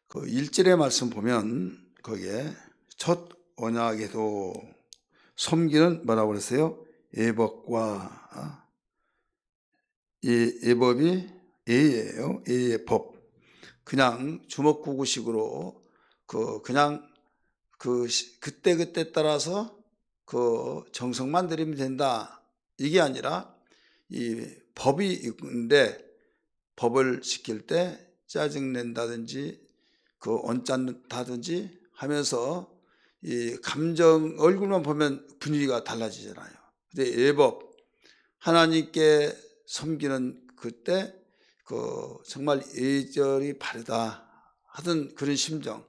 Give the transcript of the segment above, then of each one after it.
그 1절의 말씀 보면 거기에 첫 언약에도 섬기는 뭐라고 그랬어요? 예법과 이 예법이 예예요. 예의 법. 그냥 주먹구구식으로 그냥 그때 따라서 그 정성만 들이면 된다. 이게 아니라 이 법이 있는데 법을 지킬 때 짜증 낸다든지 언짢다든지 하면서 이 감정 얼굴만 보면 분위기가 달라지잖아요. 근데 예법 하나님께 섬기는 그때 정말 예절이 바르다 하던 그런 심정,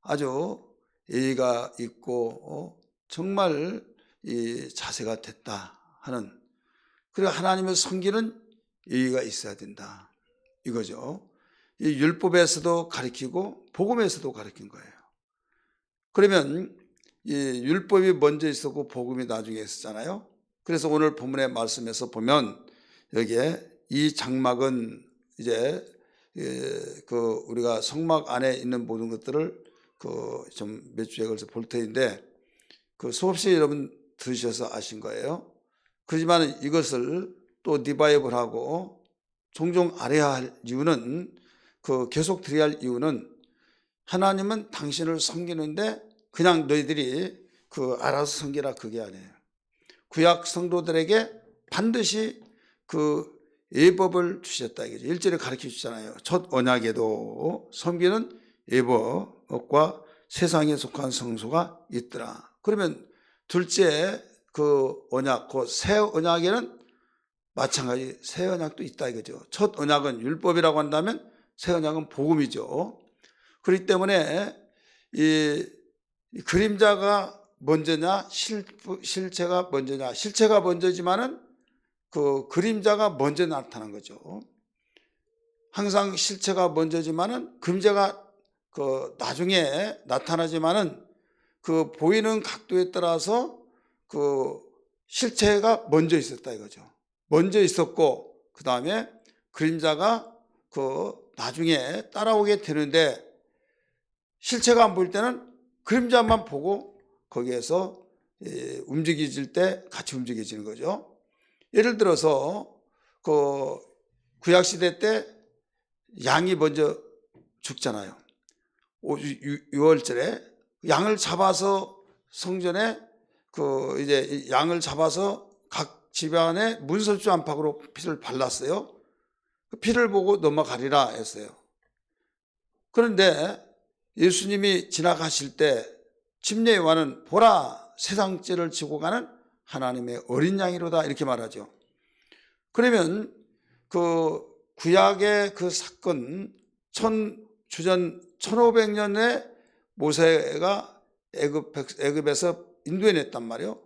아주 예의가 있고 정말 이 자세가 됐다 하는, 그리고 하나님을 섬기는 예의가 있어야 된다 이거죠. 이 율법에서도 가르치고 복음에서도 가르친 거예요. 그러면 이 율법이 먼저 있었고 복음이 나중에 있었잖아요. 그래서 오늘 본문의 말씀에서 보면 여기에 이 장막은 이제 우리가 성막 안에 있는 모든 것들을 좀 몇 주에 걸쳐서 볼 터인데 수없이 여러분 들으셔서 아신 거예요. 그렇지만 이것을 또 리바이벌하고 종종 알아야 할 이유는, 계속 드려야 할 이유는, 하나님은 당신을 섬기는데 그냥 너희들이 알아서 섬기라 그게 아니에요. 구약 성도들에게 반드시 예법을 주셨다 이거죠. 1절에 가르쳐 주잖아요. 첫 언약에도 섬기는 예법과 세상에 속한 성소가 있더라. 그러면 둘째 언약, 새 언약에는 마찬가지 새 언약도 있다 이거죠. 첫 언약은 율법이라고 한다면 새 언약은 복음이죠. 그렇기 때문에 이 그림자가 먼저냐 실체가 먼저냐, 실체가 먼저지만은 그림자가 먼저 나타난 거죠. 항상 실체가 먼저지만은 그림자가 나중에 나타나지만은 보이는 각도에 따라서 실체가 먼저 있었다 이거죠. 먼저 있었고 그 다음에 그림자가 나중에 따라오게 되는데, 실체가 안 보일 때는 그림자만 보고 거기에서 움직여질 때 같이 움직여지는 거죠. 예를 들어서 구약시대 때 양이 먼저 죽잖아요. 6월절에 양을 잡아서 성전에 이제 양을 잡아서 각 집안에 문설주 안팎으로 피를 발랐어요. 그 피를 보고 넘어가리라 했어요. 그런데 예수님이 지나가실 때 침례요한은 보라 세상 죄를 지고 가는 하나님의 어린 양이로다 이렇게 말하죠. 그러면 구약의 사건, 주전 1500년에 모세가 애굽에서 인도해냈단 말이에요.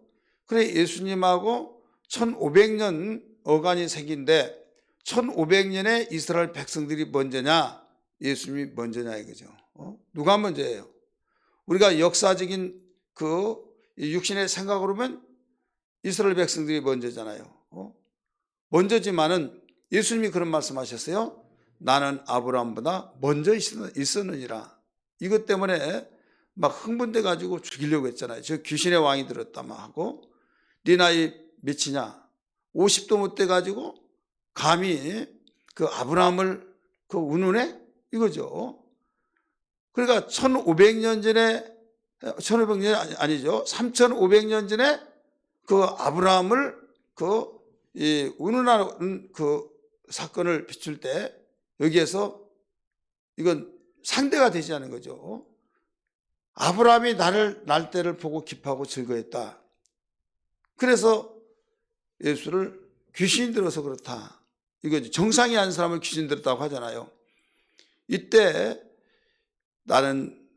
그래 예수님하고 1500년 어간이 생긴데 1500년에 이스라엘 백성들이 먼저냐 예수님이 먼저냐 이거죠. 누가 먼저예요? 우리가 역사적인 육신의 생각으로 보면 이스라엘 백성들이 먼저잖아요. 먼저지만은 예수님이 그런 말씀하셨어요. 나는 아브라함보다 먼저 있었느니라. 이것 때문에 막 흥분돼 가지고 죽이려고 했잖아요. 저 귀신의 왕이 들었다 막 하고, 네 나이 몇이냐 50도 못 돼 가지고 감히 아브라함을 운운해 이거죠. 그러니까 1500년 전에 1500년 아니죠. 3500년 전에 아브라함을 운운하는 사건을 비출 때 여기에서 이건 상대가 되지 않은 거죠. 아브라함이 날 때를 보고 기뻐하고 즐거웠다. 그래서 예수를 귀신이 들어서 그렇다 이거죠. 정상이 아닌 사람을 귀신 들었다고 하잖아요. 이때 나는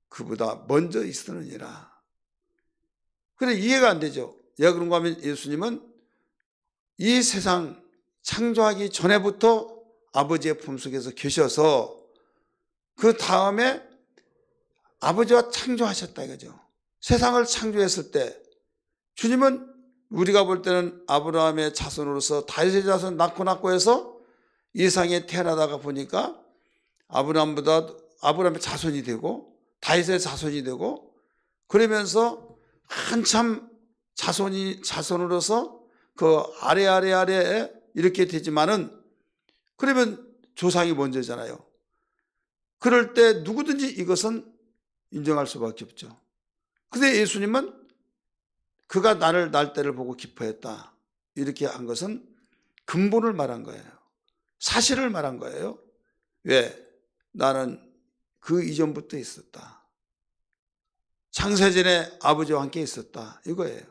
그보다 먼저 있었느니라. 그래 이해가 안 되죠. 왜 그런가 하면 예수님은 이 세상 창조하기 전에부터 아버지의 품속에서 계셔서 그 다음에 아버지와 창조하셨다 이거죠. 세상을 창조했을 때 주님은 우리가 볼 때는 아브라함의 자손으로서 다윗의 자손 낳고 해서 이 세상에 태어나다가 보니까 아브라함보다 아브라함의 자손이 되고 다윗의 자손이 되고 그러면서 한참 자손으로서 그 아래 이렇게 되지만은 그러면 조상이 먼저잖아요. 그럴 때 누구든지 이것은 인정할 수밖에 없죠. 근데 예수님은 그가 나를 날 때를 보고 기뻐했다. 이렇게 한 것은 근본을 말한 거예요. 사실을 말한 거예요. 왜? 나는 그 이전부터 있었다. 창세전에 아버지와 함께 있었다. 이거예요.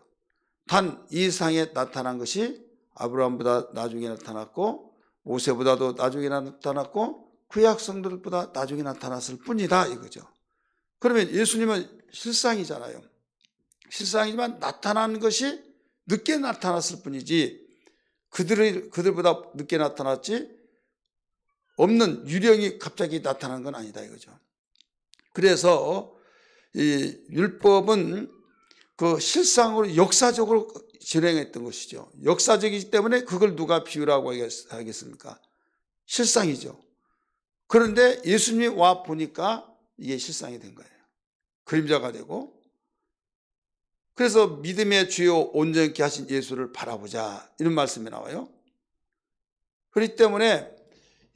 단 이 상에 나타난 것이 아브라함보다 나중에 나타났고 모세보다도 나중에 나타났고 구약 성도들보다 나중에 나타났을 뿐이다 이거죠. 그러면 예수님은 실상이잖아요. 실상이지만 나타난 것이 늦게 나타났을 뿐이지 그들보다 늦게 나타났지 없는 유령이 갑자기 나타난 건 아니다 이거죠. 그래서 이 율법은 그 실상으로 역사적으로 진행했던 것이죠. 역사적이기 때문에 그걸 누가 비유라고 하겠습니까? 실상이죠. 그런데 예수님이 와 보니까 이게 실상이 된 거예요. 그림자가 되고. 그래서 믿음의 주요 온전케 하신 예수를 바라보자 이런 말씀이 나와요. 그렇기 때문에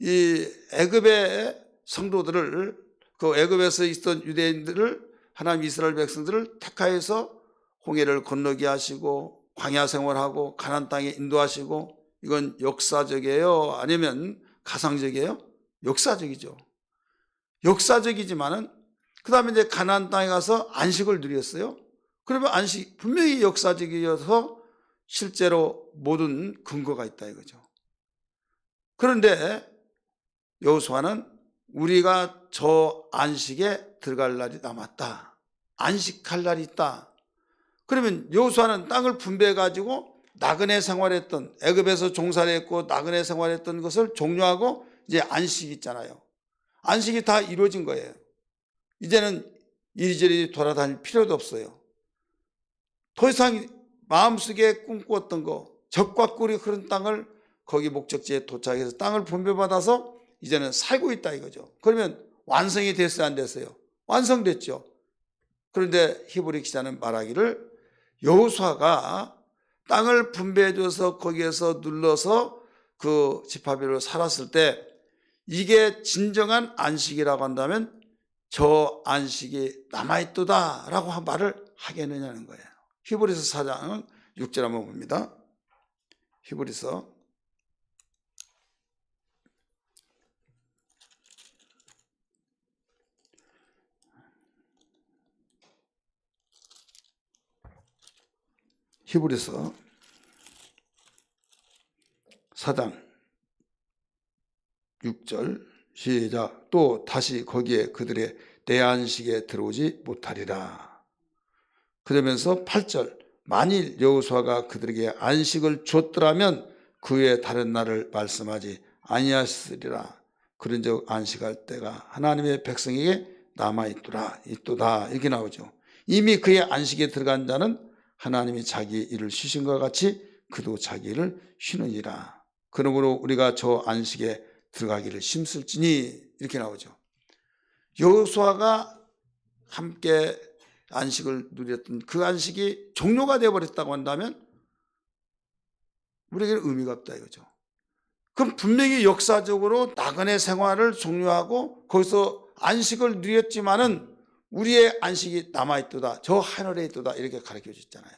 이 애굽의 성도들을 그 애굽에서 있던 유대인들을 하나님 이스라엘 백성들을 택하여서 홍해를 건너게 하시고 광야 생활하고 가나안 땅에 인도하시고 이건 역사적이에요? 아니면 가상적이에요? 역사적이죠. 역사적이지만은 그 다음에 이제 가나안 땅에 가서 안식을 누렸어요. 그러면 안식 분명히 역사적이어서 실제로 모든 근거가 있다 이거죠. 그런데 여호수아는 우리가 저 안식에 들어갈 날이 남았다. 안식할 날이 있다. 그러면 여호수아는 땅을 분배해 가지고 나그네 생활했던 애굽에서 종살이했고 나그네 생활했던 것을 종료하고 이제 안식이 있잖아요. 안식이 다 이루어진 거예요. 이제는 이리저리 돌아다닐 필요도 없어요. 더 이상 마음속에 꿈꾸었던 거 적과 꿀이 흐른 땅을 거기 목적지에 도착해서 땅을 분배받아서 이제는 살고 있다 이거죠. 그러면 완성이 됐어요 안 됐어요? 완성됐죠. 그런데 히브리 기자는 말하기를 여호수아가 땅을 분배해줘서 거기에서 눌러서 그 지파별로 살았을 때 이게 진정한 안식이라고 한다면 저 안식이 남아있도다 라고 말을 하겠느냐는 거예요. 히브리서 4장 6절 한번 봅니다. 히브리서 4장 6절 시작. 또 다시 거기에 그들의 내 안식에 들어오지 못하리라. 그러면서 8절 만일 여호수아가 그들에게 안식을 줬더라면 그 외에 다른 날을 말씀하지 아니하시리라. 그런즉 안식할 때가 하나님의 백성에게 남아있도다 이렇게 나오죠. 이미 그의 안식에 들어간 자는 하나님이 자기 일을 쉬신 것 같이 그도 자기 일을 쉬느니라. 그러므로 우리가 저 안식에 들어가기를 힘쓸지니 이렇게 나오죠. 여호수아가 함께 안식을 누렸던 그 안식이 종료가 되어버렸다고 한다면 우리에게는 의미가 없다 이거죠. 그럼 분명히 역사적으로 나그네 생활을 종료하고 거기서 안식을 누렸지만은 우리의 안식이 남아있도다. 저 하늘에 있도다. 이렇게 가르쳐 주셨잖아요.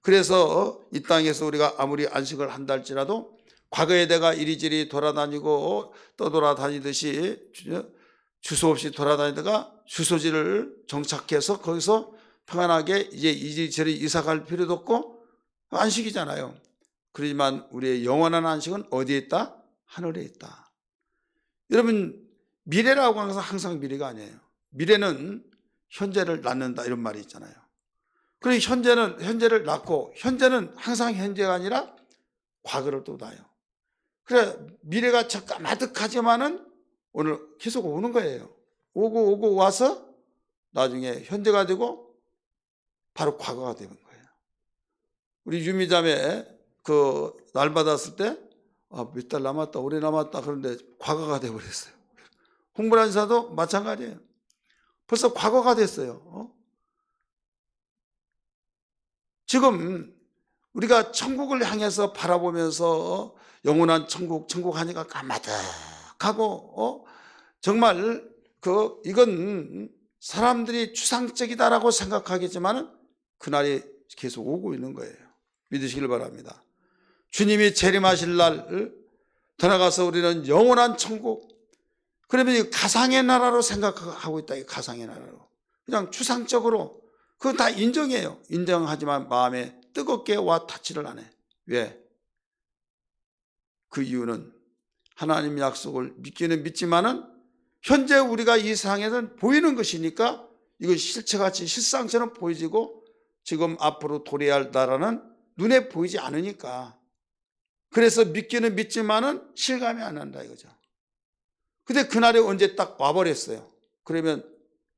그래서 이 땅에서 우리가 아무리 안식을 한다 할지라도 과거에 내가 이리저리 돌아다니고 떠돌아다니듯이 주소 없이 돌아다니다가 주소지를 정착해서 거기서 평안하게 이제 이리저리 이사갈 필요도 없고 안식이잖아요. 그렇지만 우리의 영원한 안식은 어디에 있다? 하늘에 있다. 여러분 미래라고 하는 것은 항상 미래가 아니에요. 미래는 현재를 낳는다 이런 말이 있잖아요. 그러니 현재를 낳고 현재는 항상 현재가 아니라 과거를 또 낳아요. 그래 미래가 잠깐 아득하지만은 오늘 계속 오는 거예요. 오고 와서 나중에 현재가 되고 바로 과거가 되는 거예요. 우리 유미자매 그 날 받았을 때 몇 달 남았다 오래 남았다 그런데 과거가 돼버렸어요. 공부하는 사도 마찬가지예요. 벌써 과거가 됐어요. 지금 우리가 천국을 향해서 바라보면서 영원한 천국 하니까 까마득하고 정말 이건 사람들이 추상적이다라고 생각하겠지만 그날이 계속 오고 있는 거예요. 믿으시길 바랍니다. 주님이 재림하실 날 더 나가서 우리는 영원한 천국, 그러면 이 가상의 나라로 생각하고 있다. 이 가상의 나라로. 그냥 추상적으로 그건 다 인정해요. 인정하지만 마음에 뜨겁게 와 닿지를 않아요. 왜? 그 이유는 하나님 약속을 믿기는 믿지만은 현재 우리가 이 세상에서는 보이는 것이니까 이건 실체같이 실상처럼 보이지고 지금 앞으로 도래해야 할 나라는 눈에 보이지 않으니까, 그래서 믿기는 믿지만은 실감이 안 난다 이거죠. 근데 그날이 언제 딱 와버렸어요. 그러면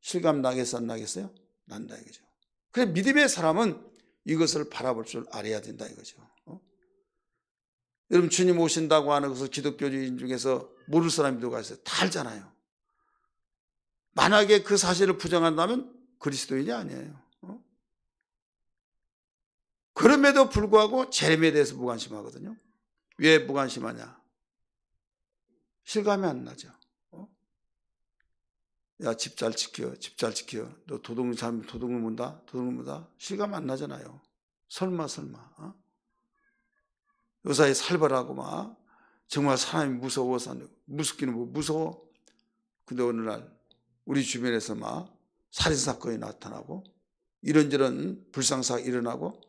실감 나겠어 안 나겠어요? 난다 이거죠. 그래서 믿음의 사람은 이것을 바라볼 줄 알아야 된다 이거죠. 여러분, 주님 오신다고 하는 것을 기독교인 중에서 모를 사람이 누가 있어요? 다 알잖아요. 만약에 그 사실을 부정한다면 그리스도인이 아니에요. 그럼에도 불구하고 재림에 대해서 무관심하거든요. 왜 무관심하냐? 실감이 안 나죠. 야, 집 잘 지켜, 집 잘 지켜. 너 도둑을 잡으면 도둑을 문다, 도둑을 문다. 실감 안 나잖아요. 설마. 요사이 살벌하고 막 정말 사람이 무서워서, 무섭기는 뭐 무서워. 근데 어느 날 우리 주변에서 막 살인사건이 나타나고 이런저런 불상사가 일어나고,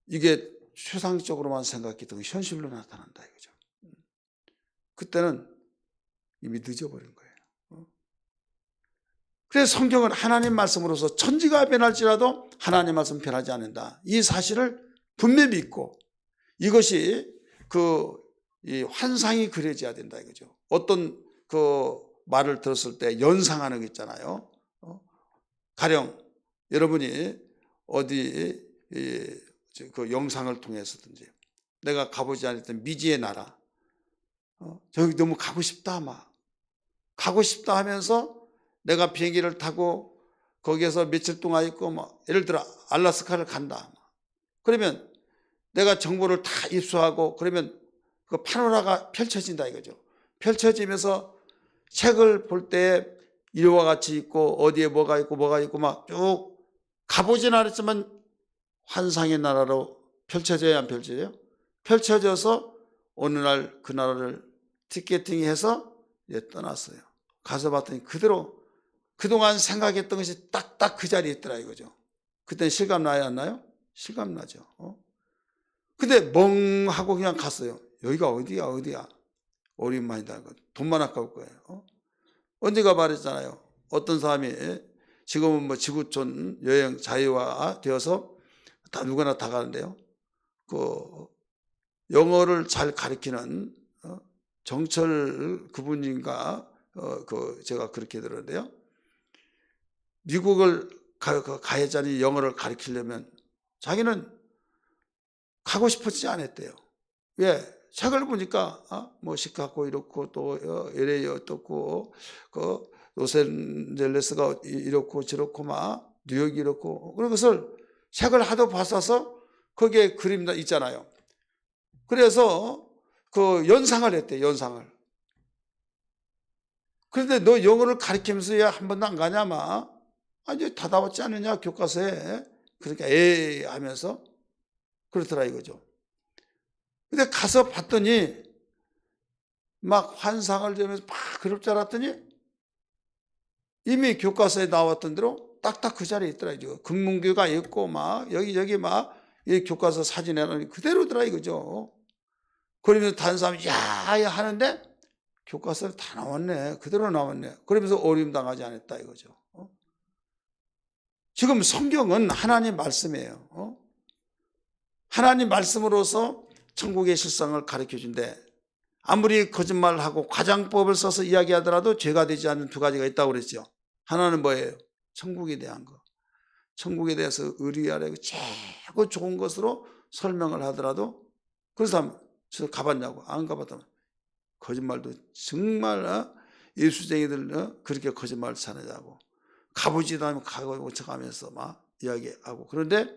이게 추상적으로만 생각했던 게 현실로 나타난다 이거죠. 그때는 이미 늦어버린 거예요. 그래서 성경은 하나님 말씀으로서 천지가 변할지라도 하나님 말씀 변하지 않는다. 이 사실을 분명히 믿고 이것이 이 환상이 그려져야 된다 이거죠. 어떤 말을 들었을 때 연상하는 게 있잖아요. 가령 여러분이 어디 그 영상을 통해서든지 내가 가보지 않았던 미지의 나라, 저기 너무 가고 싶다 막 가고 싶다 하면서 내가 비행기를 타고 거기에서 며칠 동안 있고 막 예를 들어 알라스카를 간다. 그러면 내가 정보를 다 입수하고 그러면 그 파노라가 펼쳐진다 이거죠. 펼쳐지면서 책을 볼 때 이와 같이 있고 어디에 뭐가 있고 막 쭉 가보진 않았지만 환상의 나라로 펼쳐져야 안 펼쳐져요? 펼쳐져서 어느 날 그 나라를 티켓팅해서 떠났어요. 가서 봤더니 그대로 그동안 생각했던 것이 딱딱 그 자리에 있더라 이거죠. 그때는 실감 나요 안 나요? 실감 나죠. 근데 멍하고 그냥 갔어요. 여기가 어디야? 오랜만이다. 돈만 아까울 거예요. 언제가 말했잖아요. 어떤 사람이 지금은 뭐 지구촌 여행 자유화 되어서 다 누구나 다 가는데요. 그 영어를 잘 가르치는 정철 그분인가 제가 그렇게 들었는데요. 미국을 가야자니 영어를 가르치려면 자기는 가고 싶지 않았대요. 왜? 책을 보니까 뭐 시카고 이렇고 또 LA 어떻고 그 로스앤젤레스가 이렇고 저렇고 막 뉴욕이 이렇고 그런 것을 책을 하도 봤어서 거기에 그림 있잖아요. 그래서 그 연상을 했대, 연상을. 그런데 너 영어를 가르치면서 야 한 번도 안 가냐 막 아니 닫아왔지 않느냐 교과서에. 그러니까 에이 하면서 그렇더라 이거죠. 근데 가서 봤더니 막 환상을 주면서 막 그럴 줄 알았더니 이미 교과서에 나왔던 대로 딱딱 그 자리에 있더라 이거. 금문교가 있고 막 여기 막 이 교과서 사진에는 그대로더라 이거죠. 그러면서 다른 사람이 야야 하는데 교과서에 다 나왔네. 그대로 나왔네. 그러면서 어려움 당하지 않았다 이거죠. 지금 성경은 하나님 말씀이에요. 하나님 말씀으로서 천국의 실상을 가르쳐준대. 아무리 거짓말하고 과장법을 써서 이야기하더라도 죄가 되지 않는 두 가지가 있다고 그랬죠. 하나는 뭐예요? 천국에 대한 거. 천국에 대해서 의리하려고 최고 좋은 것으로 설명을 하더라도 그래서 저 가봤냐고 안 가봤다면 거짓말도 정말 예수쟁이들 그렇게 거짓말을 찾느냐고 가보지도 않으면 가고 척하면서 막 이야기하고. 그런데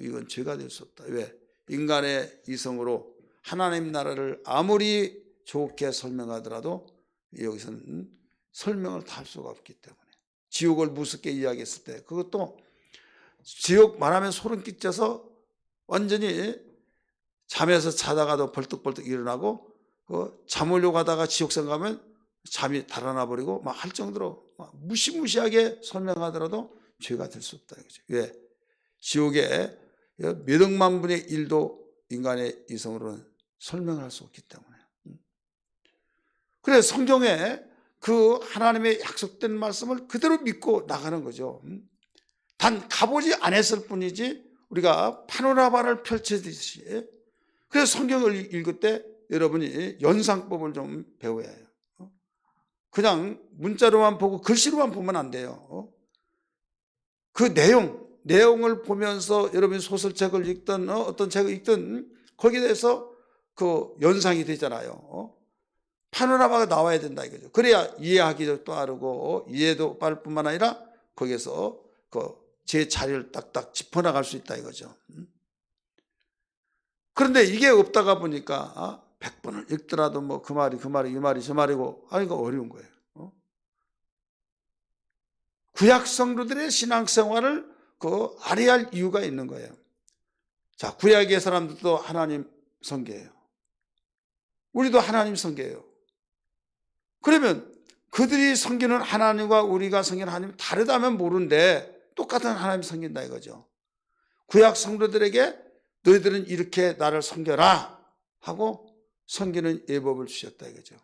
이건 죄가 될 수 없다. 왜? 인간의 이성으로 하나님 나라를 아무리 좋게 설명하더라도 여기서는 설명을 다 할 수가 없기 때문에. 지옥을 무섭게 이야기했을 때 그것도 지옥 말하면 소름 끼쳐서 완전히 잠에서 자다가도 벌떡벌떡 일어나고 잠으려고 하다가 지옥성 가면 잠이 달아나 버리고 막 할 정도로 막 무시무시하게 설명하더라도 죄가 될 수 없다 이거죠. 왜? 지옥에 몇 억만 분의 1도 인간의 이성으로는 설명할 수 없기 때문에. 그래서 성경에 그 하나님의 약속된 말씀을 그대로 믿고 나가는 거죠. 단 가보지 않았을 뿐이지 우리가 파노라마를 펼쳐듯이. 그래서 성경을 읽을 때 여러분이 연상법을 좀 배워야 해요. 그냥 문자로만 보고 글씨로만 보면 안 돼요. 그 내용을 보면서 여러분이 소설책을 읽든 어떤 책을 읽든 거기에 대해서 그 연상이 되잖아요. 파노라마가 나와야 된다 이거죠. 그래야 이해하기도 빠르고 이해도 빠를 뿐만 아니라 거기에서 제 자리를 딱딱 짚어나갈 수 있다 이거죠. 그런데 이게 없다가 보니까 100번을 읽더라도 뭐 그 말이 이 말이 저 말이고 이거 어려운 거예요. 구약 성도들의 신앙생활을 아래할 이유가 있는 거예요. 자, 구약의 사람들도 하나님 선교예요. 우리도 하나님 선교예요. 그러면 그들이 섬기는 하나님과 우리가 섬기는 하나님 다르다면 모르는데 똑같은 하나님 섬긴다 이거죠. 구약 성도들에게 너희들은 이렇게 나를 섬겨라 하고 섬기는 예법을 주셨다 이거죠.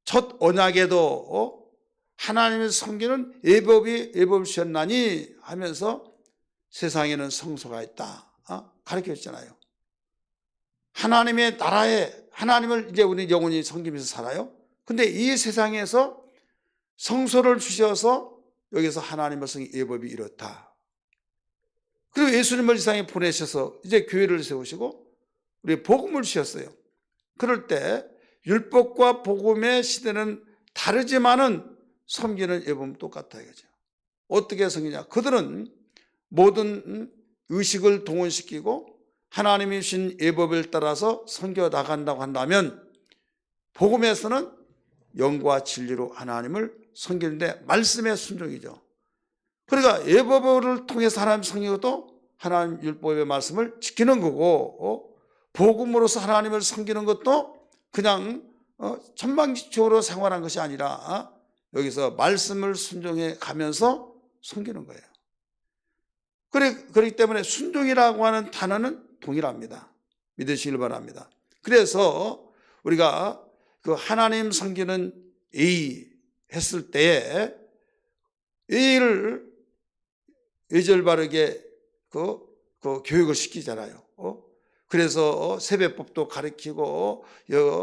첫 언약에도 하나님을 섬기는 예법을 주셨나니 하면서 세상에는 성소가 있다 가르쳐줬잖아요. 하나님의 나라에 하나님을 이제 우리 영원히 섬기면서 살아요. 근데 이 세상에서 성소를 주셔서 여기서 하나님을 섬기 예법이 이렇다. 그리고 예수님을 이 세상에 보내셔서 이제 교회를 세우시고 우리 복음을 주셨어요. 그럴 때 율법과 복음의 시대는 다르지만은 섬기는 예법은 똑같다 이거죠. 어떻게 섬기냐? 그들은 모든 의식을 동원시키고 하나님이 주신 예법을 따라서 섬겨 나간다고 한다면 복음에서는 영과 진리로 하나님을 섬기는데 말씀의 순종이죠. 그러니까 예법을 통해서 하나님 섬기는 것도 하나님 율법의 말씀을 지키는 거고 복음으로서 하나님을 섬기는 것도 그냥 천방지축으로 생활한 것이 아니라 여기서 말씀을 순종해 가면서 섬기는 거예요. 그렇기 때문에 순종이라고 하는 단어는 동일합니다. 믿으시길 바랍니다. 그래서 우리가 그 하나님 섬기는 예의 했을 때에 예의를 예절바르게 그 교육을 시키잖아요. 그래서 세배법도 가르치고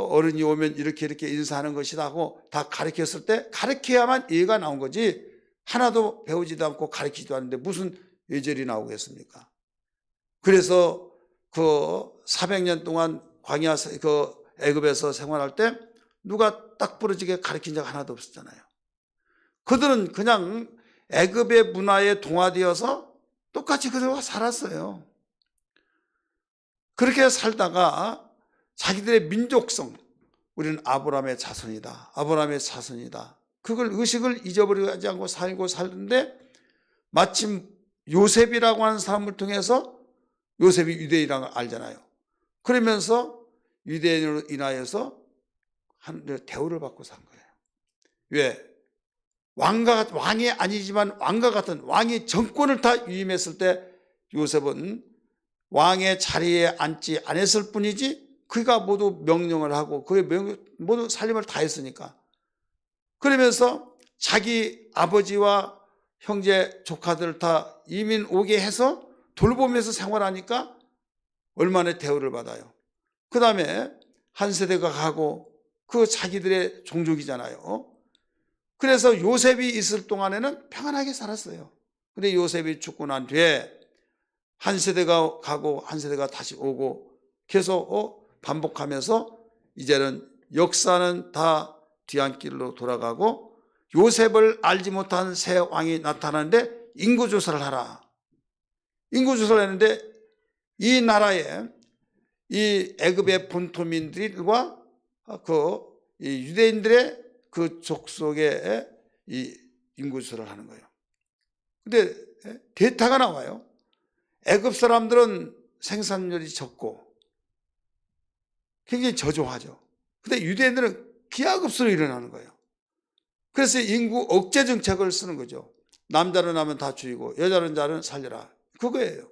어른이 오면 이렇게 인사하는 것이다 하고 다 가르쳤을 때 가르쳐야만 예의가 나온 거지 하나도 배우지도 않고 가르치지도 않는데 무슨 예절이 나오겠습니까? 그래서 그 400년 동안 광야 애굽에서 생활할 때 누가 딱 부러지게 가르친 적 하나도 없었잖아요. 그들은 그냥 애굽의 문화에 동화되어서 똑같이 그들과 살았어요. 그렇게 살다가 자기들의 민족성, 우리는 아브라함의 자손이다. 아브라함의 자손이다. 그걸 의식을 잊어버리지 않고 살고 살는데 마침 요셉이라고 하는 사람을 통해서 요셉이 유대인이라는 걸 알잖아요. 그러면서 유대인으로 인하여서 대우를 받고 산 거예요. 왜? 왕이 아니지만 왕과 같은 왕이 정권을 다 위임했을 때 요셉은 왕의 자리에 앉지 않았을 뿐이지 그가 모두 명령을 하고 그의 모두 살림을 다 했으니까. 그러면서 자기 아버지와 형제 조카들 다 이민 오게 해서 돌보면서 생활하니까 얼마나 대우를 받아요. 그 다음에 한 세대가 가고 그 자기들의 종족이잖아요. 그래서 요셉이 있을 동안에는 평안하게 살았어요. 근데 요셉이 죽고 난 뒤에 한 세대가 가고 한 세대가 다시 오고 계속 반복하면서 이제는 역사는 다 뒤안길로 돌아가고 요셉을 알지 못한 새 왕이 나타나는데 인구조사를 하라. 인구조사를 했는데 이 나라에 이 애굽의 본토민들과 이 유대인들의 그 족속의 이 인구조사를 하는 거예요. 근데 데이터가 나와요. 애굽 사람들은 생산률이 적고 굉장히 저조하죠. 근데 유대인들은 기하급수로 일어나는 거예요. 그래서 인구 억제 정책을 쓰는 거죠. 남자를 낳으면 다 죽이고 여자는 자는 살려라. 그거예요.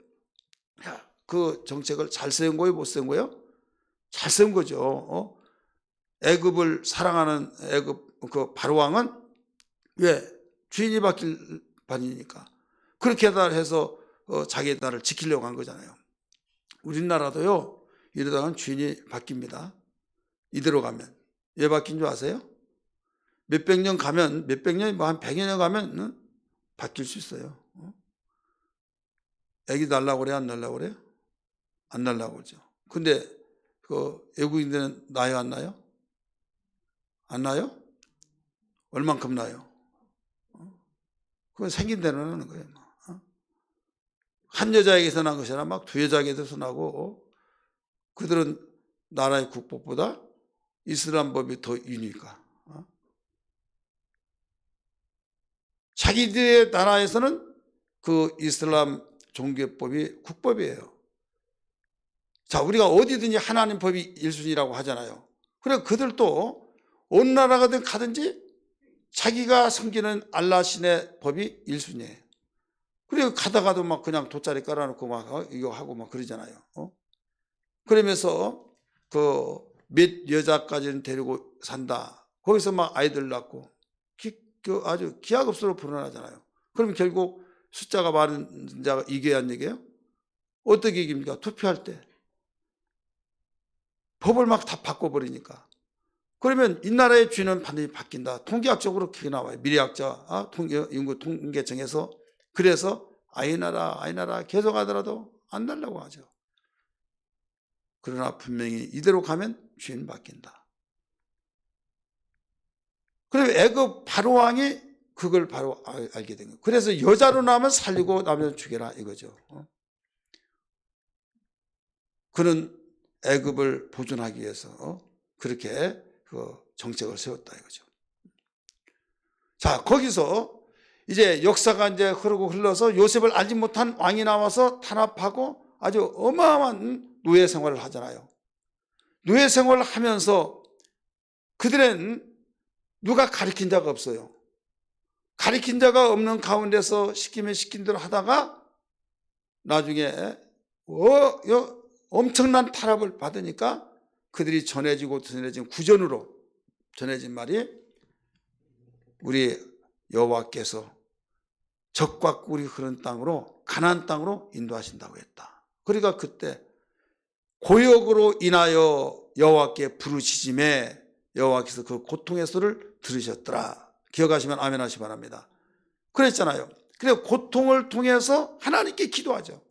그 정책을 잘 세운 거예요, 못 세운 거예요? 잘 세운 거죠. 애굽을 사랑하는 애굽 그 바로 왕은 왜? 주인이 바뀔 반이니까 그렇게 해서 자기 나라를 지키려고 한 거잖아요. 우리나라도요 이러다가는 주인이 바뀝니다. 이대로 가면 왜 바뀐 줄 아세요? 몇백 년 가면 몇백 년 뭐 한 100여 년 가면 바뀔 수 있어요. 애기 날라고 그래 안 날라고 그래요? 안 날라고 그러죠. 근데 그 외국인들은 나요 안 나요? 안 나요? 얼만큼 나요? 그건 생긴 대로 나는 거예요. 한 여자에게서 난 것이 아니라 막 두 여자에게서 나고 그들은 나라의 국법보다 이슬람 법이 더 유니까. 자기들의 나라에서는 그 이슬람 종교법이 국법이에요. 자, 우리가 어디든지 하나님 법이 1순위라고 하잖아요. 그래 그들도 어느 나라가든 가든지 자기가 섬기는 알라 신의 법이 1순위예요. 그리고 가다가도 막 그냥 돗자리 깔아놓고 막 이거 하고 막 그러잖아요. 그러면서 그 몇 여자까지는 데리고 산다. 거기서 막 아이들 낳고 아주 기하급수로 불어나잖아요. 그럼 결국 숫자가 많은 자가 이겨야 하는 얘기예요? 어떻게 이깁니까? 투표할 때. 법을 막 다 바꿔버리니까. 그러면 이 나라의 주인은 반드시 바뀐다. 통계학적으로 그게 나와요. 미래학자 인구 통계청에서. 그래서 아이나라 계속 하더라도 안 달라고 하죠. 그러나 분명히 이대로 가면 주인 바뀐다. 그러면 애굽 바로 왕이 그걸 바로 알게 된 거예요. 그래서 여자로 나면 살리고 남자는 죽여라 이거죠. 그는 애굽을 보존하기 위해서 그렇게 그 정책을 세웠다 이거죠. 자, 거기서 이제 역사가 이제 흘러서 요셉을 알지 못한 왕이 나와서 탄압하고 아주 어마어마한 노예 생활을 하잖아요. 노예 생활을 하면서 그들은 누가 가르친 자가 없어요. 가르친 자가 없는 가운데서 시키면 시킨 대로 하다가 나중에 엄청난 탄압을 받으니까 그들이 전해진 구전으로 전해진 말이 우리 여호와께서 적과 꿀이 흐르는 땅으로 가나안 땅으로 인도하신다고 했다. 그러니까 그때 고역으로 인하여 여호와께 부르짖음에 여호와께서 그 고통의 소리를 들으셨더라. 기억하시면 아멘 하시 바랍니다. 그랬잖아요. 그래 고통을 통해서 하나님께 기도하죠.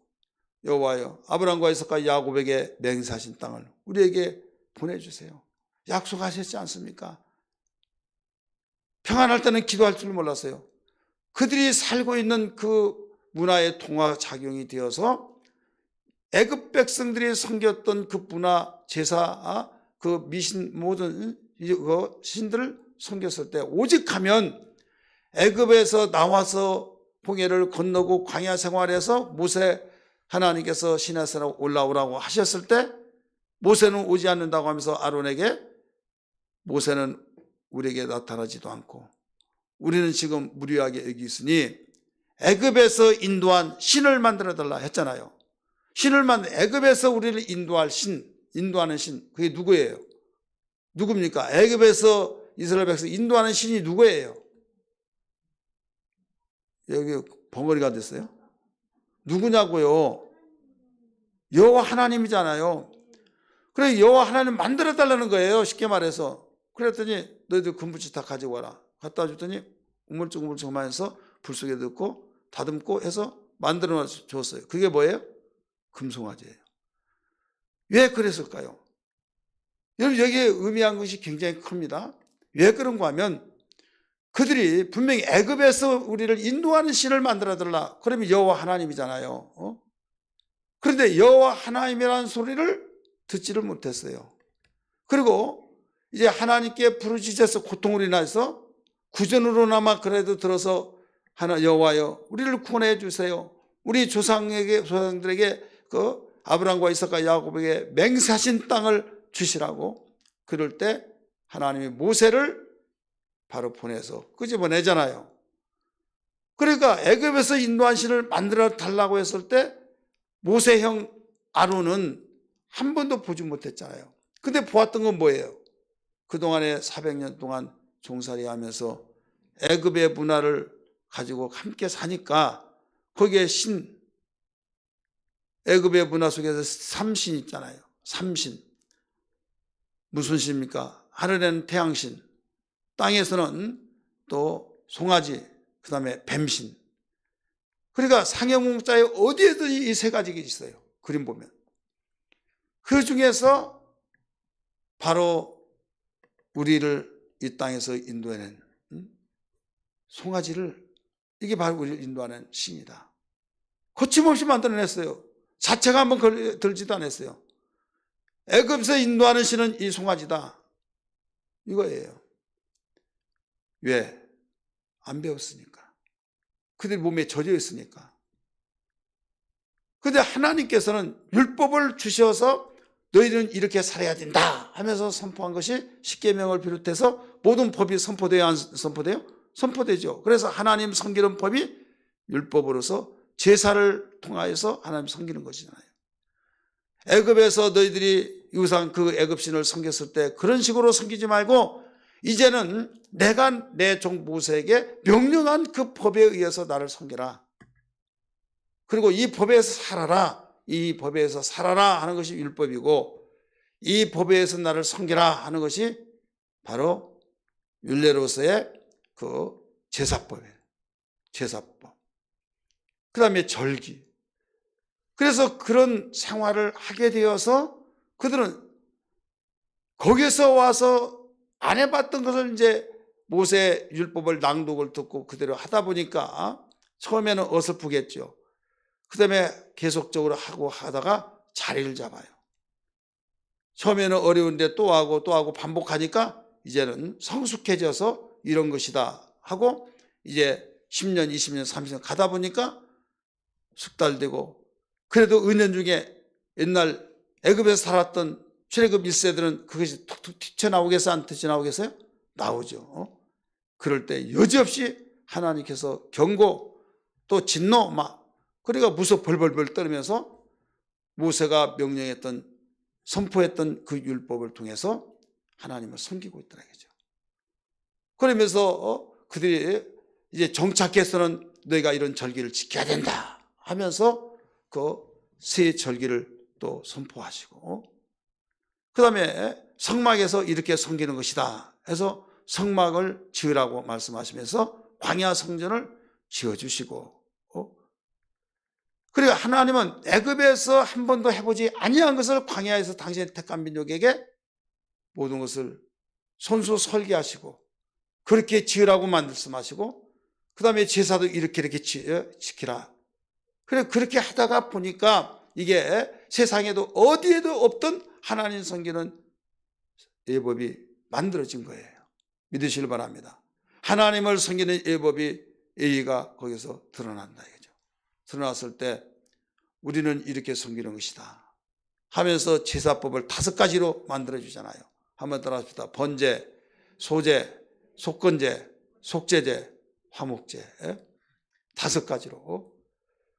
여호와여 아브라함과 이삭과 야곱에게 맹세하신 땅을 우리에게 보내주세요. 약속하셨지 않습니까? 평안할 때는 기도할 줄 몰랐어요. 그들이 살고 있는 그 문화의 통화 작용이 되어서 애굽 백성들이 섬겼던 그 문화 제사 그 미신 모든 신들을 섬겼을 때 오직 하면 애굽에서 나와서 홍해를 건너고 광야 생활에서 모세 하나님께서 시내산으로 올라오라고 하셨을 때 모세는 오지 않는다고 하면서 아론에게 모세는 우리에게 나타나지도 않고 우리는 지금 무료하게 여기 있으니 애굽에서 인도한 신을 만들어 달라 했잖아요. 애굽에서 우리를 인도하는 신 그게 누구예요? 누굽니까? 애굽에서 이스라엘 백성 인도하는 신이 누구예요? 여기 벙어리가 됐어요? 누구냐고요? 여호와 하나님이잖아요. 그래 여호와 하나님 만들어 달라는 거예요. 쉽게 말해서. 그랬더니 너희들 금붙이 다 가지고 와라. 갖다 줬더니 우물쭈물쭈 하면서 불 속에 넣고 다듬고 해서 만들어 줬어요. 그게 뭐예요? 금송아지예요. 왜 그랬을까요? 여러분 여기에 의미한 것이 굉장히 큽니다. 왜 그런가 하면 그들이 분명히 애굽에서 우리를 인도하는 신을 만들어 달라. 그러면 여호와 하나님이잖아요. 그런데 여호와 하나님이라는 소리를 듣지를 못했어요. 그리고 이제 하나님께 부르짖어서 고통을 인하여서 구전으로나마 그래도 들어서 하나 여호와여 우리를 구원해 주세요. 우리 조상들에게 그 아브라함과 이삭과 야곱에게 맹세하신 땅을 주시라고. 그럴 때 하나님이 모세를 바로 보내서 끄집어내잖아요. 그러니까 애굽에서 인도한 신을 만들어 달라고 했을 때 모세 형 아론은 한 번도 보지 못했잖아요. 근데 보았던 건 뭐예요? 그동안에 400년 동안 종살이하면서 애굽의 문화를 가지고 함께 사니까 거기에 애굽의 문화 속에서 삼신 있잖아요. 삼신. 무슨 신입니까? 하늘에는 태양신, 땅에서는 또 송아지, 그 다음에 뱀신. 그러니까 상형문자에 어디에든지 이 세 가지가 있어요. 그림 보면. 그 중에서 바로 우리를 이 땅에서 인도해낸 송아지를, 이게 바로 우리를 인도하는 신이다. 거침없이 만들어냈어요. 자체가 한번 들지도 않았어요. 애굽에서 인도하는 신은 이 송아지다. 이거예요. 왜? 안 배웠으니까. 그들 몸에 젖어 있으니까. 그런데 하나님께서는 율법을 주셔서 너희들은 이렇게 살아야 된다 하면서 선포한 것이 십계명을 비롯해서 모든 법이 선포돼야 안 선포돼요? 선포되죠. 그래서 하나님 섬기는 법이 율법으로서 제사를 통하여서 하나님 섬기는 것이잖아요. 애굽에서 너희들이 우상 그 애굽신을 섬겼을 때 그런 식으로 섬기지 말고 이제는 내가 내 종 모세에게 명령한 그 법에 의해서 나를 섬겨라. 그리고 이 법에서 살아라. 이 법에서 살아라 하는 것이 율법이고 이 법에서 나를 섬기라 하는 것이 바로 율례로서의 그 제사법이에요. 제사법. 그 다음에 절기. 그래서 그런 생활을 하게 되어서 그들은 거기서 와서 안 해봤던 것을 이제 모세 율법을 낭독을 듣고 그대로 하다 보니까 처음에는 어설프겠죠. 그 다음에 계속적으로 하고 하다가 자리를 잡아요. 처음에는 어려운데 또 하고 반복하니까 이제는 성숙해져서 이런 것이다 하고 이제 10년, 20년, 30년 가다 보니까 숙달되고 그래도 은연 중에 옛날 애굽에서 살았던 출애굽 1세들은 그것이 툭툭 튀쳐나오겠어요? 안 튀쳐나오겠어요? 나오죠. 그럴 때 여지없이 하나님께서 경고 또 진노 그러니까 무서 벌벌벌 떨면서 모세가 명령했던 선포했던 그 율법을 통해서 하나님을 섬기고 있더라 이거죠. 그러면서 그들이 이제 정착해서는 너희가 이런 절기를 지켜야 된다 하면서 그 새 절기를 또 선포하시고 그 다음에 성막에서 이렇게 섬기는 것이다 해서 성막을 지으라고 말씀하시면서 광야 성전을 지어주시고 그리고 하나님은 애굽에서 한 번도 해보지 아니한 것을 광야에서 당신의 택한 민족에게 모든 것을 손수 설계하시고 그렇게 지으라고 말씀하시고 그 다음에 제사도 이렇게 지키라. 그래 그렇게 하다가 보니까 이게 세상에도 어디에도 없던 하나님 섬기는 예법이 만들어진 거예요. 믿으시길 바랍니다. 하나님을 섬기는 예법이 예의가 거기서 드러난다 이거죠. 드러났을 때 우리는 이렇게 섬기는 것이다 하면서 제사법을 5가지로 만들어주잖아요. 한번 따라합시다. 번제, 소제, 속건제, 속제제, 화목제 5가지로.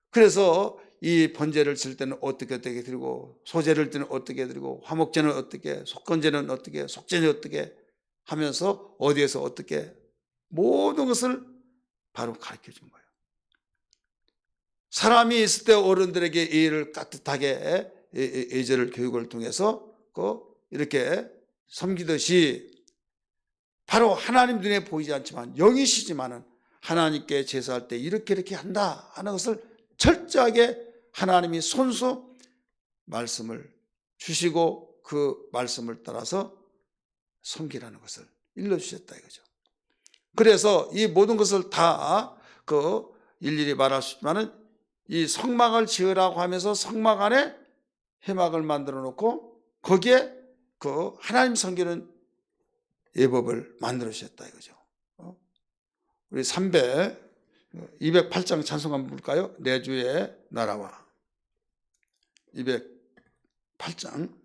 그래서 이 번제를 칠 때는 어떻게 드리고 소제를 때는 어떻게 드리고 화목제는 어떻게 속건제는 어떻게 속제는 어떻게 하면서 어디에서 어떻게 모든 것을 바로 가르쳐 준 거예요. 사람이 있을 때 어른들에게 예의를 따뜻하게 예절을 교육을 통해서 이렇게 섬기듯이 바로 하나님 눈에 보이지 않지만 영이시지만은 하나님께 제사할 때 이렇게 한다 하는 것을 철저하게 하나님이 손수 말씀을 주시고 그 말씀을 따라서 섬기라는 것을 일러주셨다 이거죠. 그래서 이 모든 것을 다 일일이 말할 수 있지만은 이 성막을 지으라고 하면서 성막 안에 회막을 만들어 놓고 거기에 하나님 섬기는 예법을 만들어 주셨다 이거죠. 우리 208장 찬송 한번 볼까요? 내 주의 나라와. 208장.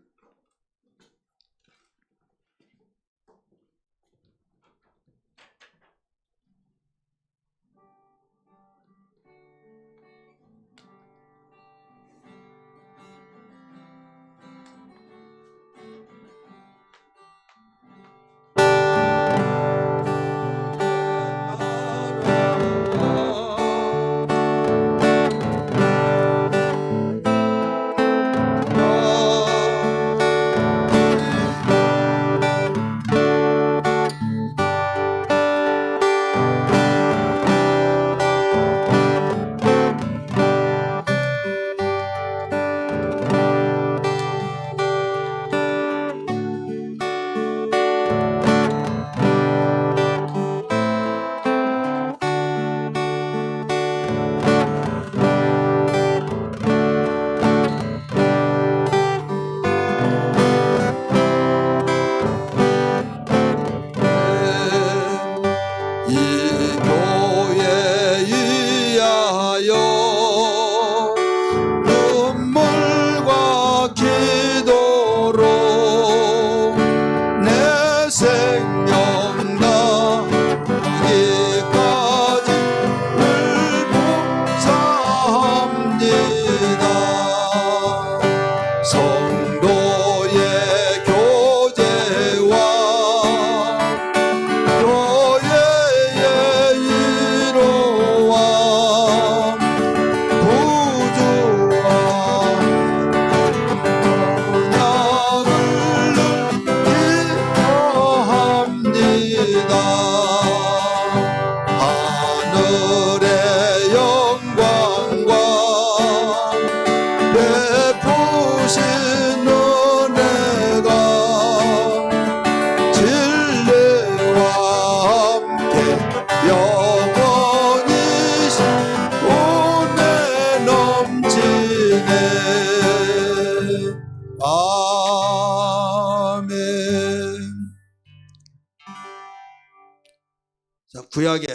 구약에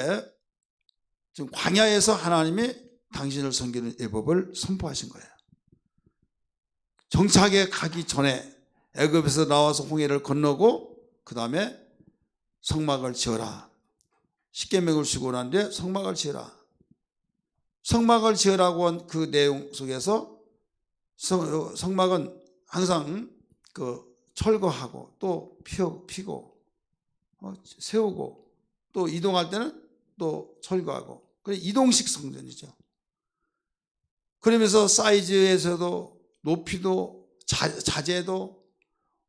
지금 광야에서 하나님이 당신을 섬기는 예법을 선포하신 거예요. 정착에 가기 전에 애굽에서 나와서 홍해를 건너고 그 다음에 성막을 지어라. 십계명을 주고 난 뒤에 성막을 지어라. 성막을 지으라고 한 그 내용 속에서 성막은 항상 철거하고 또 피고 세우고 또 이동할 때는 또 철거하고, 그래 이동식 성전이죠. 그러면서 사이즈에서도 높이도 자재도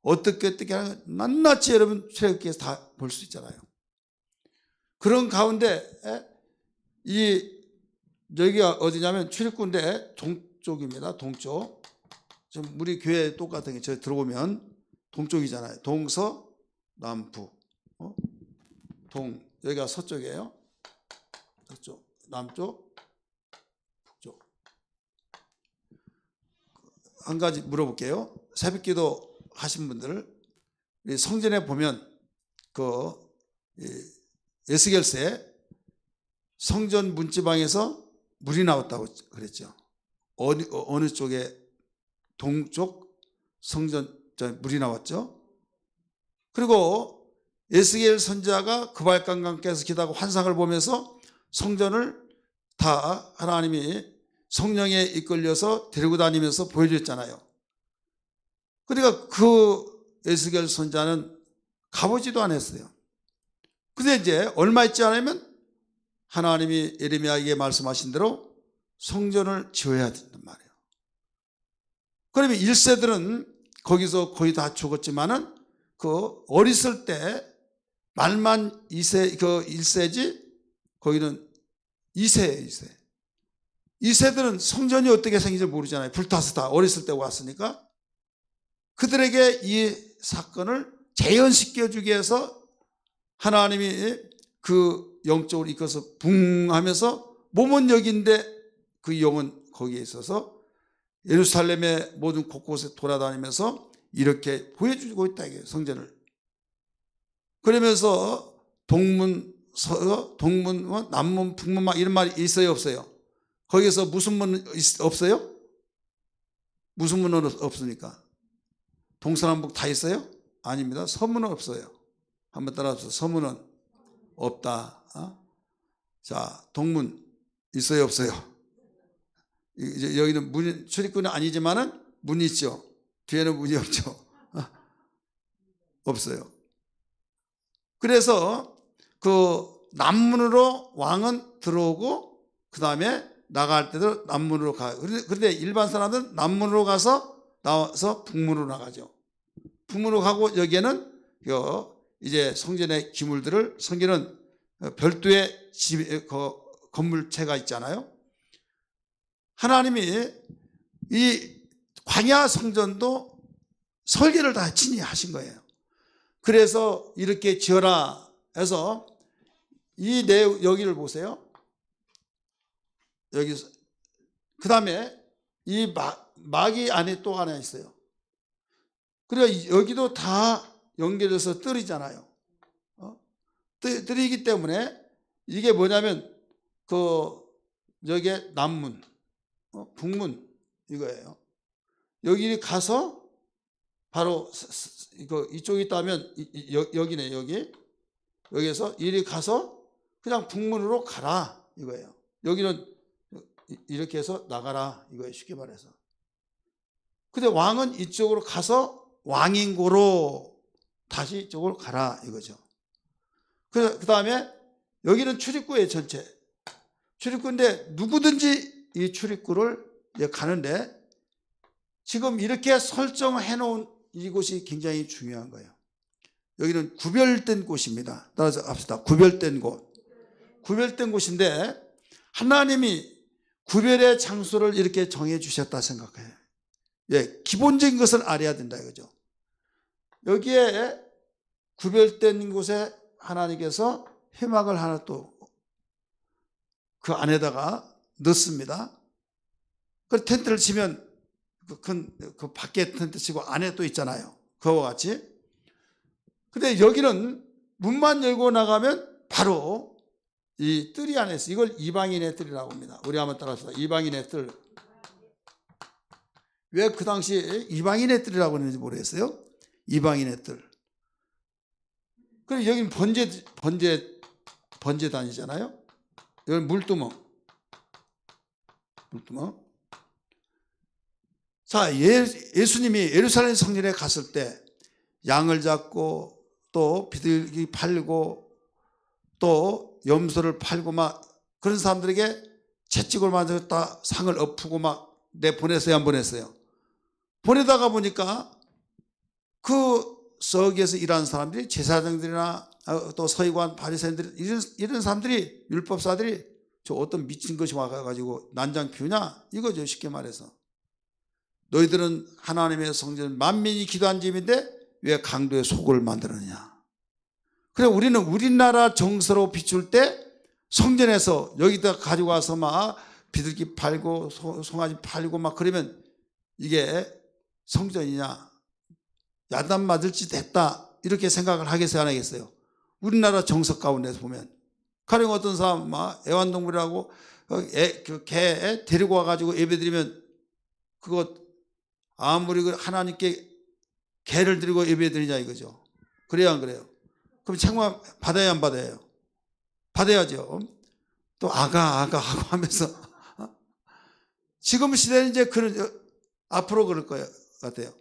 어떻게 하는 낱낱이 여러분 출애굽기에서 다 볼 수 있잖아요. 그런 가운데 여기가 어디냐면 출입구인데 동쪽입니다. 동쪽. 지금 우리 교회 똑같은 게 저 들어오면 동쪽이잖아요. 동서 남북. 여기가 서쪽이에요. 서쪽, 남쪽, 북쪽. 한 가지 물어볼게요. 새벽기도 하신 분들, 성전에 보면 에스겔서에 성전 문지방에서 물이 나왔다고 그랬죠. 어느 쪽에? 동쪽 성전 물이 나왔죠. 그리고 에스겔 선지자가 그발강강께서 기다고 환상을 보면서 성전을 다 하나님이 성령에 이끌려서 데리고 다니면서 보여줬잖아요. 그러니까 그 에스겔 선지자는 가보지도 않았어요. 근데 이제 얼마 있지 않으면 하나님이 예레미야에게 말씀하신 대로 성전을 지어야 된단 말이에요. 그러면 1세들은 거기서 거의 다 죽었지만은 어렸을 때 말만 1세지 거기는 2세예요. 2세. 2세들은 성전이 어떻게 생긴지 모르잖아요. 불타서 다 어렸을 때 왔으니까. 그들에게 이 사건을 재현시켜주기 위해서 하나님이 그 영적으로 이끌어서 붕 하면서 몸은 여기인데 그 영은 거기에 있어서 예루살렘의 모든 곳곳에 돌아다니면서 이렇게 보여주고 있다 이게 성전을. 그러면서 동문, 동문, 남문, 북문 막 이런 말이 있어요 없어요? 거기서 무슨 문 없어요? 무슨 문은 없습니까? 동서남북 다 있어요? 아닙니다. 서문은 없어요. 한번 따라서 서문은 없다. 자, 동문 있어요 없어요? 이제 여기는 문, 출입구는 아니지만은 문이 있죠. 뒤에는 문이 없죠. 없어요. 그래서 그 남문으로 왕은 들어오고 그 다음에 나갈 때도 남문으로 가요. 그런데 일반 사람들은 남문으로 가서 나와서 북문으로 나가죠. 북문으로 가고 여기에는 이제 성전의 기물들을 성전은 별도의 건물체가 있잖아요. 하나님이 이 광야 성전도 설계를 다 친히 하신 거예요. 그래서 이렇게 지어라 해서 이 여기를 보세요. 여기 그 다음에 이 막이 안에 또 하나 있어요. 그러니까 여기도 다 연결해서 뜰이잖아요. 뜰이기 때문에 이게 뭐냐면 여기에 남문, 북문 이거예요. 여기 가서 바로 이쪽이 있다면 여기네 여기에서 이리 가서 그냥 북문으로 가라 이거예요. 여기는 이렇게 해서 나가라 이거예요. 쉽게 말해서. 근데 왕은 이쪽으로 가서 왕인고로 다시 이쪽으로 가라 이거죠. 그 다음에 여기는 출입구예요. 전체 출입구인데 누구든지 이 출입구를 가는데 지금 이렇게 설정해 놓은 이곳이 굉장히 중요한 거예요. 여기는 구별된 곳입니다. 따라서 합시다. 구별된 곳. 구별된 곳인데 하나님이 구별의 장소를 이렇게 정해 주셨다 생각해요. 예, 기본적인 것을 알아야 된다 이거죠. 여기에 구별된 곳에 하나님께서 회막을 하나 또 그 안에다가 넣습니다. 그 텐트를 치면 그 밖에 텐트 치고 안에 또 있잖아요. 그와 같이. 근데 여기는 문만 열고 나가면 바로 이 뜰이 안에 있어요. 이걸 이방인의 뜰이라고 합니다. 우리 한번 따라합시다. 이방인의 뜰. 왜 그 당시에 이방인의 뜰이라고 했는지 모르겠어요. 이방인의 뜰. 그리고 여기는 번제단이잖아요. 여기는 물두멍. 자, 예수님이 예루살렘 성전에 갔을 때 양을 잡고 또 비둘기 팔고 또 염소를 팔고 막 그런 사람들에게 채찍을 만들었다 상을 엎고 막 내보냈어요, 안 보냈어요? 보내다가 보니까 그 서기에서 일하는 사람들이 제사장들이나 또 서기관 바리새인들 이런 사람들이 율법사들이 저 어떤 미친 것이 와가지고 난장 피우냐 이거죠. 쉽게 말해서 너희들은 하나님의 성전 만민이 기도한 집인데 왜 강도의 속을 만들었냐. 그래 우리는 우리나라 정서로 비출 때 성전에서 여기다 가지고 와서 막 비둘기 팔고 송아지 팔고 막 그러면 이게 성전이냐 야단 맞을 짓 했다 이렇게 생각을 하겠어요 안 하겠어요? 우리나라 정서 가운데서 보면 가령 어떤 사람 막 애완동물이라고 그 개 데리고 와가지고 예배드리면 그거 아무리 하나님께 개를 드리고 예배드리냐 이거죠. 그래요 안 그래요? 그럼 책망 받아야 안 받아요? 받아야죠. 또 아가 하고 하면서 지금 시대는 이제 앞으로 그럴 것 같아요.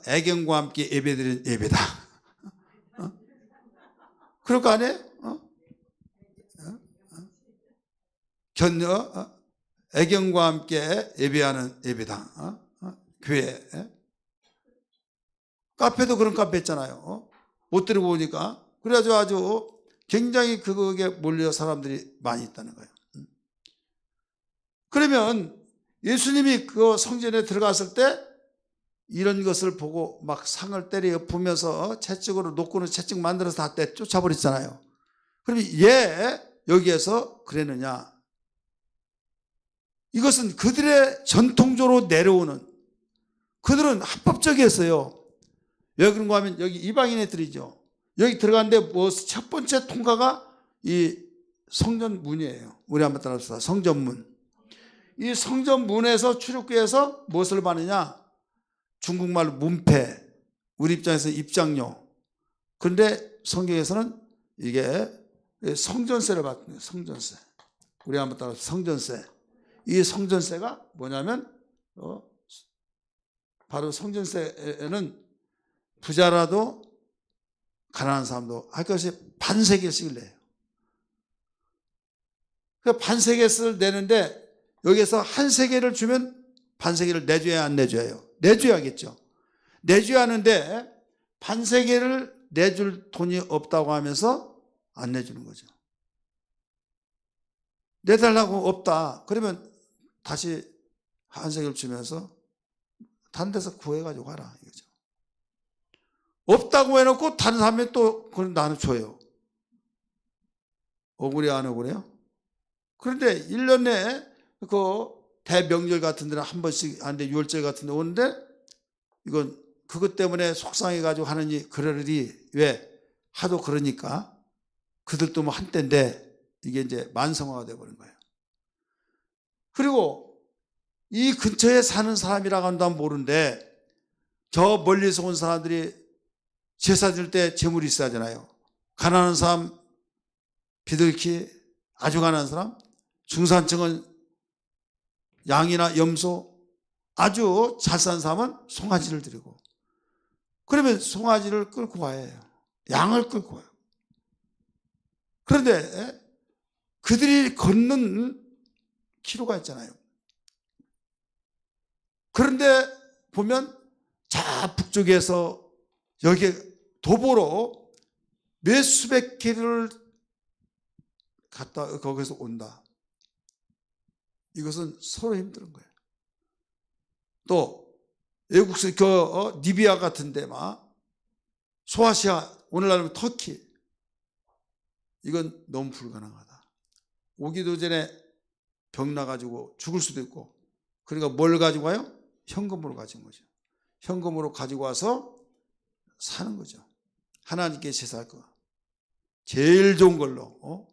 애경과 함께 예배드리는 예배다. 그럴 거 아니에요? 애경과 함께 예배하는 예배당. 교회. 카페도 그런 카페 있잖아요. 못 들고 오니까. 그래가지고 아주 굉장히 그거에 몰려 사람들이 많이 있다는 거예요. 그러면 예수님이 그 성전에 들어갔을 때 이런 것을 보고 막 상을 때려 엎으면서 채찍으로 놓고는 채찍 만들어서 다 쫓아버렸잖아요. 그럼 왜 여기에서 그랬느냐? 이것은 그들의 전통적으로 내려오는, 그들은 합법적이었어요. 왜 그런가 하면 여기 이방인 애들이죠. 여기 들어갔는데 첫 번째 통과가 이 성전문이에요. 우리 한번 따라합시다. 성전문. 이 성전문에서 출입구에서 무엇을 받느냐? 중국말로 문패, 우리 입장에서 입장료. 그런데 성경에서는 이게 성전세를 받는, 성전세. 우리 한번 따라합시다. 성전세. 이 성전세가 뭐냐면 바로 성전세에는 부자라도 가난한 사람도 할 것이 반세겔씩을 내요. 그 반세겔을 내는데 여기서 한 세겔을 주면 반세겔을 내줘야 안 내줘야? 내줘야겠죠. 내줘야 하는데 반세겔을 내줄 돈이 없다고 하면서 안 내주는 거죠. 내달라고 없다. 그러면 다시 한 세겔 주면서 다른 데서 구해가지고 가라 이거죠. 없다고 해놓고 다른 사람이 또 그럼 나는 줘요. 억울해 안 억울해요? 그런데 1년 내에 그 대명절 같은 데는 한 번씩 하는데, 유월절 같은 데 오는데 이건 그것 때문에 속상해가지고 하느니 그러려니, 왜? 하도 그러니까 그들도 뭐 한때인데 이게 이제 만성화가 돼버린 거예요. 그리고 이 근처에 사는 사람이라고 한다면 모르는데 저 멀리서 온 사람들이 제사 드릴 때 재물이 있어야 하잖아요. 가난한 사람, 비둘기, 아주 가난한 사람, 중산층은 양이나 염소, 아주 잘 사는 사람은 송아지를 드리고, 그러면 송아지를 끌고 와야 해요. 양을 끌고 와요. 그런데 그들이 걷는 기로가 있잖아요. 그런데 보면 저 북쪽에서 여기 도보로 몇 수백 킬로를 갔다 거기서 온다. 이것은 서로 힘든 거예요. 또 외국서 리비아 같은 데 막 소아시아, 오늘날은 터키, 이건 너무 불가능하다. 오기도 전에 병 나가지고 죽을 수도 있고, 그러니까 뭘 가지고 와요? 현금으로 가진 거죠. 현금으로 가지고 와서 사는 거죠. 하나님께 제사할 거. 제일 좋은 걸로,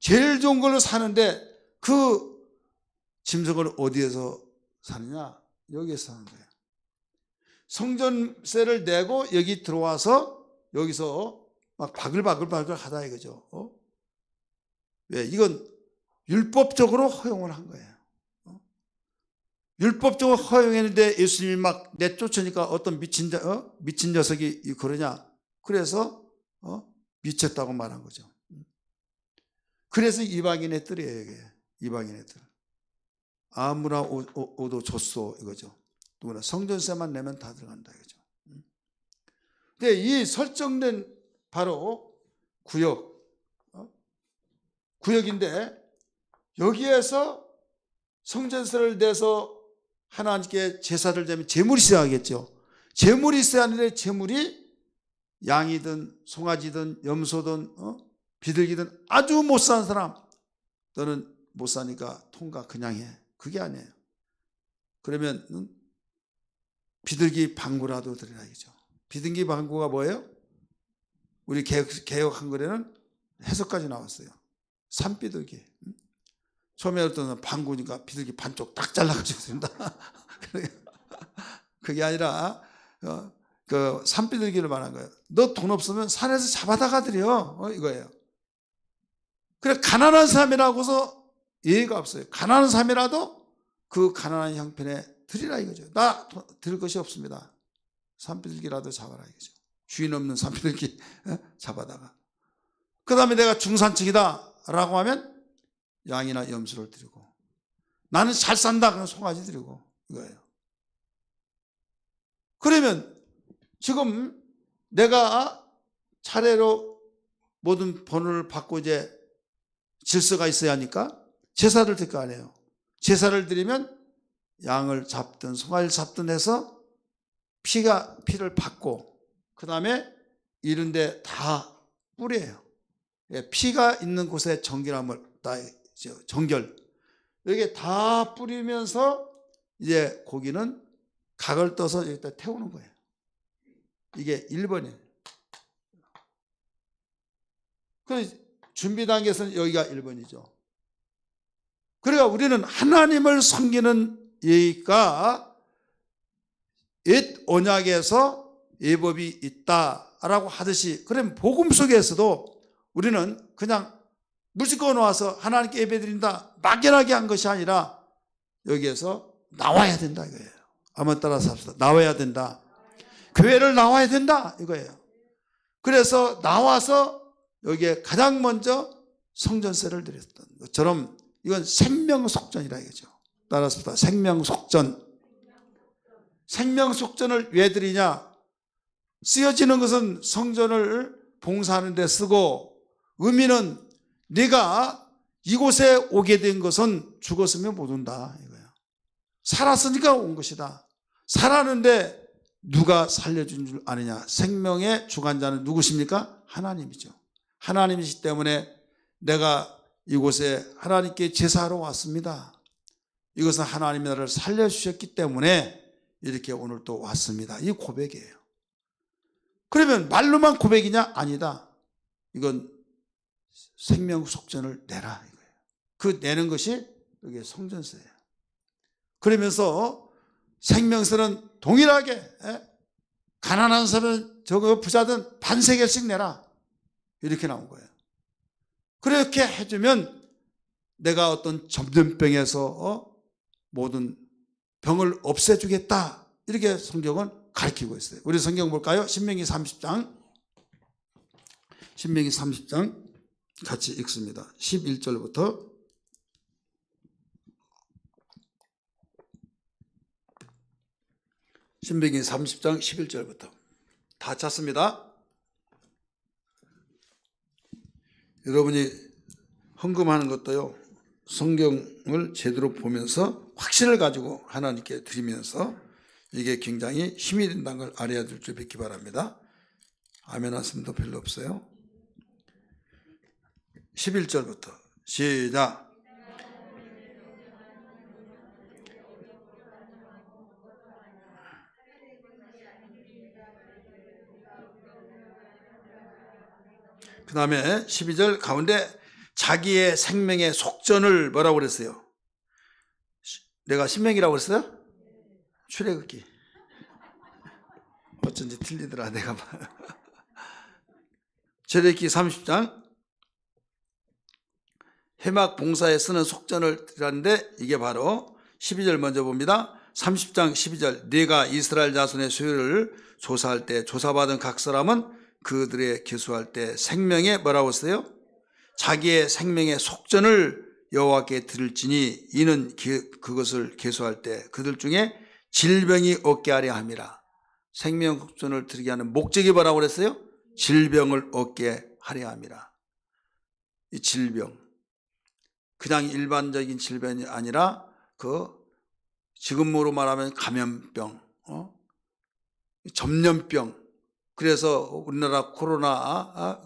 제일 좋은 걸로 사는데 그 짐승을 어디에서 사느냐? 여기에서 사는 거예요. 성전세를 내고 여기 들어와서 여기서 막 바글바글 하다 이거죠. 왜? 이건 율법적으로 허용을 한 거예요. 율법적으로 허용했는데 예수님이 막 내쫓으니까 어떤 미친 녀석이 그러냐? 그래서 미쳤다고 말한 거죠. 그래서 이방인의 뜰이에요, 이게. 이방인의 뜰. 아무나 오도 줬소 이거죠. 누구나 성전세만 내면 다 들어간다 이거죠. 근데 이 설정된 바로 구역인데 여기에서 성전세를 내서 하나님께 제사를 드리면 재물이 있어야 하겠죠. 재물이 있어야 하는데 재물이 양이든 송아지든 염소든 비둘기든 아주 못 사는 사람, 너는 못 사니까 통과 그냥 해. 그게 아니에요. 그러면 비둘기 방구라도 드리라 이거죠. 비둘기 방구가 뭐예요? 우리 개혁 한글에는 해석까지 나왔어요. 산비둘기. 처음에 어떤 방구니까 비둘기 반쪽 딱 잘라가지고 든다. 그게 아니라 그 산비둘기를 말한 거예요. 너 돈 없으면 산에서 잡아다가 드려 이거예요. 그래 가난한 사람이라고서 예의가 없어요. 가난한 사람이라도 그 가난한 형편에 드리라 이거죠. 나 드릴 것이 없습니다. 산비둘기라도 잡아라 이거죠. 주인 없는 산비둘기 잡아다가. 그 다음에 내가 중산층이다 라고 하면 양이나 염소를 드리고, 나는 잘 산다 그러면 송아지 드리고 이거예요. 그러면 지금 내가 차례로 모든 번호를 받고 이제 질서가 있어야 하니까 제사를 드릴 거 아니에요. 제사를 드리면 양을 잡든 송아지를 잡든 해서 피를 받고 그 다음에 이런 데 다 뿌려요. 피가 있는 곳에 정결함을 다 정결 여기 다 뿌리면서 이제 고기는 각을 떠서 여기다 태우는 거예요. 이게 1번이에요. 그 준비 단계에서는 여기가 1번이죠. 그러니까 우리는 하나님을 섬기는 예의가 옛 언약에서 예법이 있다라고 하듯이, 그러면 복음 속에서도 우리는 그냥 무조건 와서 하나님께 예배드린다 막연하게 한 것이 아니라 여기에서 나와야 된다 이거예요. 한번 따라서 합시다. 나와야 된다. 교회를 나와야 된다 이거예요. 그래서 나와서 여기에 가장 먼저 성전세를 드렸던 것처럼 이건 생명속전이라 이거죠. 따라서 합시다. 생명속전. 생명속전을 왜 드리냐? 쓰여지는 것은 성전을 봉사하는 데 쓰고, 의미는 네가 이곳에 오게 된 것은 죽었으면 못 온다 이거예요. 살았으니까 온 것이다. 살았는데 누가 살려준 줄 아느냐? 생명의 주관자는 누구십니까? 하나님이죠. 하나님이시기 때문에 내가 이곳에 하나님께 제사하러 왔습니다. 이것은 하나님이 나를 살려주셨기 때문에 이렇게 오늘 또 왔습니다. 이 고백이에요. 그러면 말로만 고백이냐? 아니다. 이건 생명속전을 내라 이거예요. 그 내는 것이 여기 성전세예요. 그러면서 생명세는 동일하게 가난한 사람은 저거 부자든 반세겔씩 내라 이렇게 나온 거예요. 그렇게 해주면 내가 어떤 전염병에서 모든 병을 없애주겠다 이렇게 성경은 가르치고 있어요. 우리 성경 볼까요? 신명기 30장 같이 읽습니다. 11절부터 신명기 30장 11절부터 다 찾습니다. 여러분이 헌금하는 것도요, 성경을 제대로 보면서 확신을 가지고 하나님께 드리면서 이게 굉장히 힘이 된다는 걸 알아야 될 줄 뵙기 바랍니다. 아멘 하시면도 별로 없어요. 11절부터 시작. 그 다음에 12절 가운데 자기의 생명의 속전을 뭐라고 그랬어요? 내가 신명이라고 그랬어요? 출애굽기. 어쩐지 틀리더라 내가. 출애굽기 30장 회막 봉사에 쓰는 속전을 드렸는데 이게 바로 12절 먼저 봅니다. 30장 12절 네가 이스라엘 자손의 소유를 조사할 때 조사받은 각 사람은 그들의 계수할 때 생명에 뭐라고 써요? 자기의 생명의 속전을 여호와께 드릴지니 이는 그것을 계수할 때 그들 중에 질병이 없게 하려 함이라. 생명 속전을 드리게 하는 목적이 뭐라고 그랬어요? 질병을 없게 하려 함이라. 이 질병 그냥 일반적인 질병이 아니라 지금으로 말하면 감염병, 전염병. 그래서 우리나라 코로나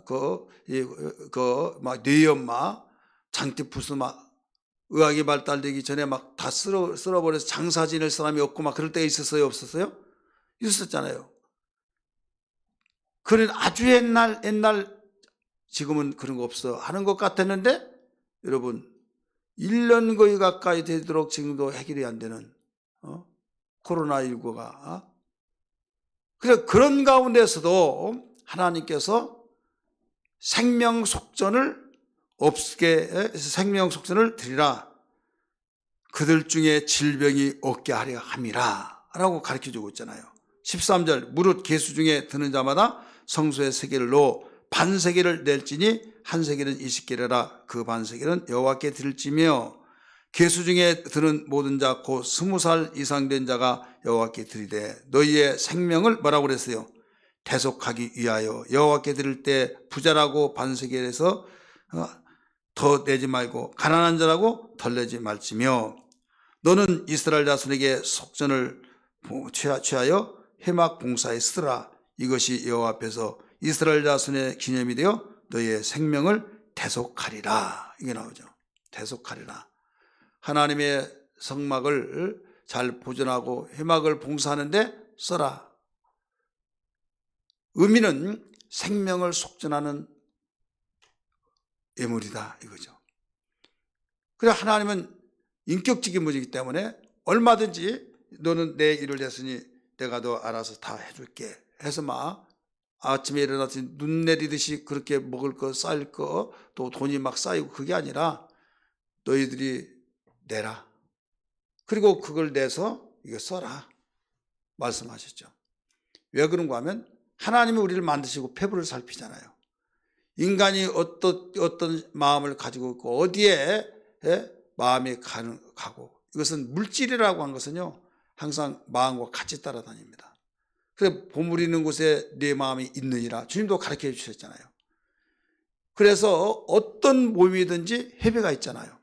막 뇌염막, 장티푸스 막 의학이 발달되기 전에 막 다 쓸어버려서 장사 지낼 사람이 없고 막 그럴 때가 있었어요, 없었어요? 있었잖아요. 그런 아주 옛날 지금은 그런 거 없어 하는 것 같았는데 여러분 1년 거의 가까이 되도록 지금도 해결이 안 되는 코로나19가 그래 그런 가운데서도 하나님께서 생명 속전을 드리라. 그들 중에 질병이 없게 하려 함이라 라고 가르쳐주고 있잖아요. 13절 무릇 계수 중에 드는 자마다 성소의 세겔을 넣어 반세겔을 낼지니 한 세겔은 20개래라. 그 반세겔은 여호와께 드릴지며 계수 중에 드는 모든 자 곧 20살 이상 된 자가 여호와께 드리되 너희의 생명을 뭐라고 그랬어요? 대속하기 위하여 여호와께 드릴 때 부자라고 반세겔에서 더 내지 말고 가난한 자라고 덜 내지 말지며 너는 이스라엘 자손에게 속전을 취하여 회막 봉사에 쓰라. 이것이 여호와 앞에서 이스라엘 자손의 기념이 되어 너희의 생명을 대속하리라 이게 나오죠. 대속하리라. 하나님의 성막을 잘 보존하고 회막을 봉사하는데 써라. 의미는 생명을 속전하는 예물이다 이거죠. 그래 하나님은 인격적인 분이기 때문에 얼마든지 너는 내 일을 했으니 내가 너 알아서 다 해줄게 해서 막 아침에 일어나서 눈 내리듯이 그렇게 먹을 거 쌓일 거 또 돈이 막 쌓이고 그게 아니라 너희들이 내라. 그리고 그걸 내서 이거 써라 말씀하셨죠. 왜 그런가 하면 하나님이 우리를 만드시고 폐부를 살피잖아요. 인간이 어떤 마음을 가지고 있고 어디에 마음이 가고 이것은 물질이라고 하는 것은요 항상 마음과 같이 따라다닙니다. 그래서 보물 있는 곳에 내 마음이 있느니라 주님도 가르쳐 주셨잖아요. 그래서 어떤 모임이든지 회비가 있잖아요.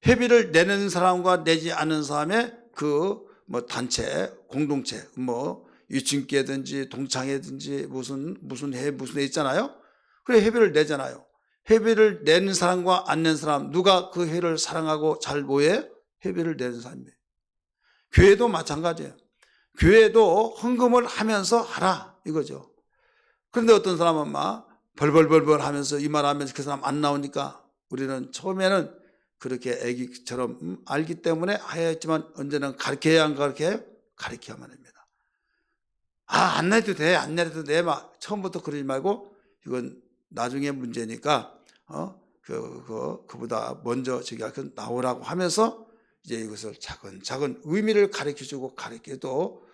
회비를 내는 사람과 내지 않는 사람의 그 뭐 단체, 공동체, 뭐 유친교회든지 동창회든지 무슨 회 있잖아요. 그래 회비를 내잖아요. 회비를 내는 사람과 안 내는 사람 누가 그 회를 사랑하고 잘 모여 회비를 내는 사람이에요. 교회도 마찬가지예요. 교회도 헌금을 하면서 하라 이거죠. 그런데 어떤 사람은 막 벌벌벌벌 하면서 이 말 하면서 그 사람 안 나오니까 우리는 처음에는 그렇게 애기처럼 알기 때문에 하였지만 언제나 가르쳐야 안 가르쳐요? 가르쳐야만 합니다. 안 내도 돼, 안 내도 돼. 막 처음부터 그러지 말고 이건 나중에 문제니까 그보다 먼저 저기 나오라고 하면서 이제 이것을 차근차근 의미를 가르쳐주고 가르쳐도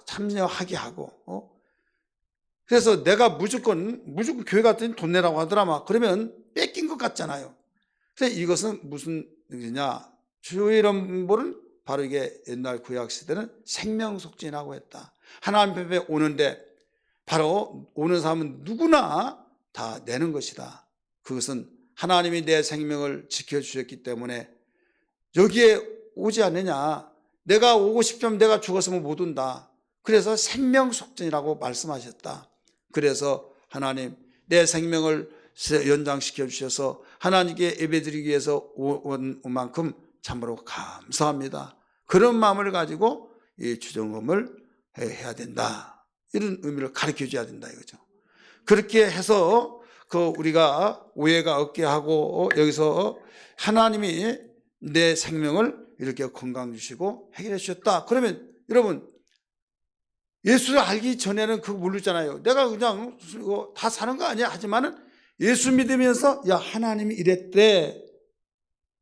참여하게 하고 그래서 내가 무조건 교회 갔더니 돈 내라고 하더라마 그러면 뺏긴 것 같잖아요. 그래서 이것은 무슨 의미냐? 주일헌물은 바로 이게 옛날 구약 시대는 생명속죄라고 했다. 하나님 앞에 오는데 바로 오는 사람은 누구나 다 내는 것이다. 그것은 하나님이 내 생명을 지켜주셨기 때문에 여기에 오지 않느냐. 내가 오고 싶으면 내가 죽었으면 못 온다. 그래서 생명속죄라고 말씀하셨다. 그래서 하나님 내 생명을 연장시켜 주셔서 하나님께 예배드리기 위해서 온 만큼 참으로 감사합니다. 그런 마음을 가지고 이 주정금을 해야 된다. 이런 의미를 가르쳐 줘야 된다 이거죠. 그렇게 해서 우리가 오해가 없게 하고 여기서 하나님이 내 생명을 이렇게 건강 주시고 해결해 주셨다. 그러면 여러분 예수를 알기 전에는 그거 모르잖아요. 내가 그냥 다 사는 거 아니야. 하지만은 예수 믿으면서 야 하나님이 이랬대.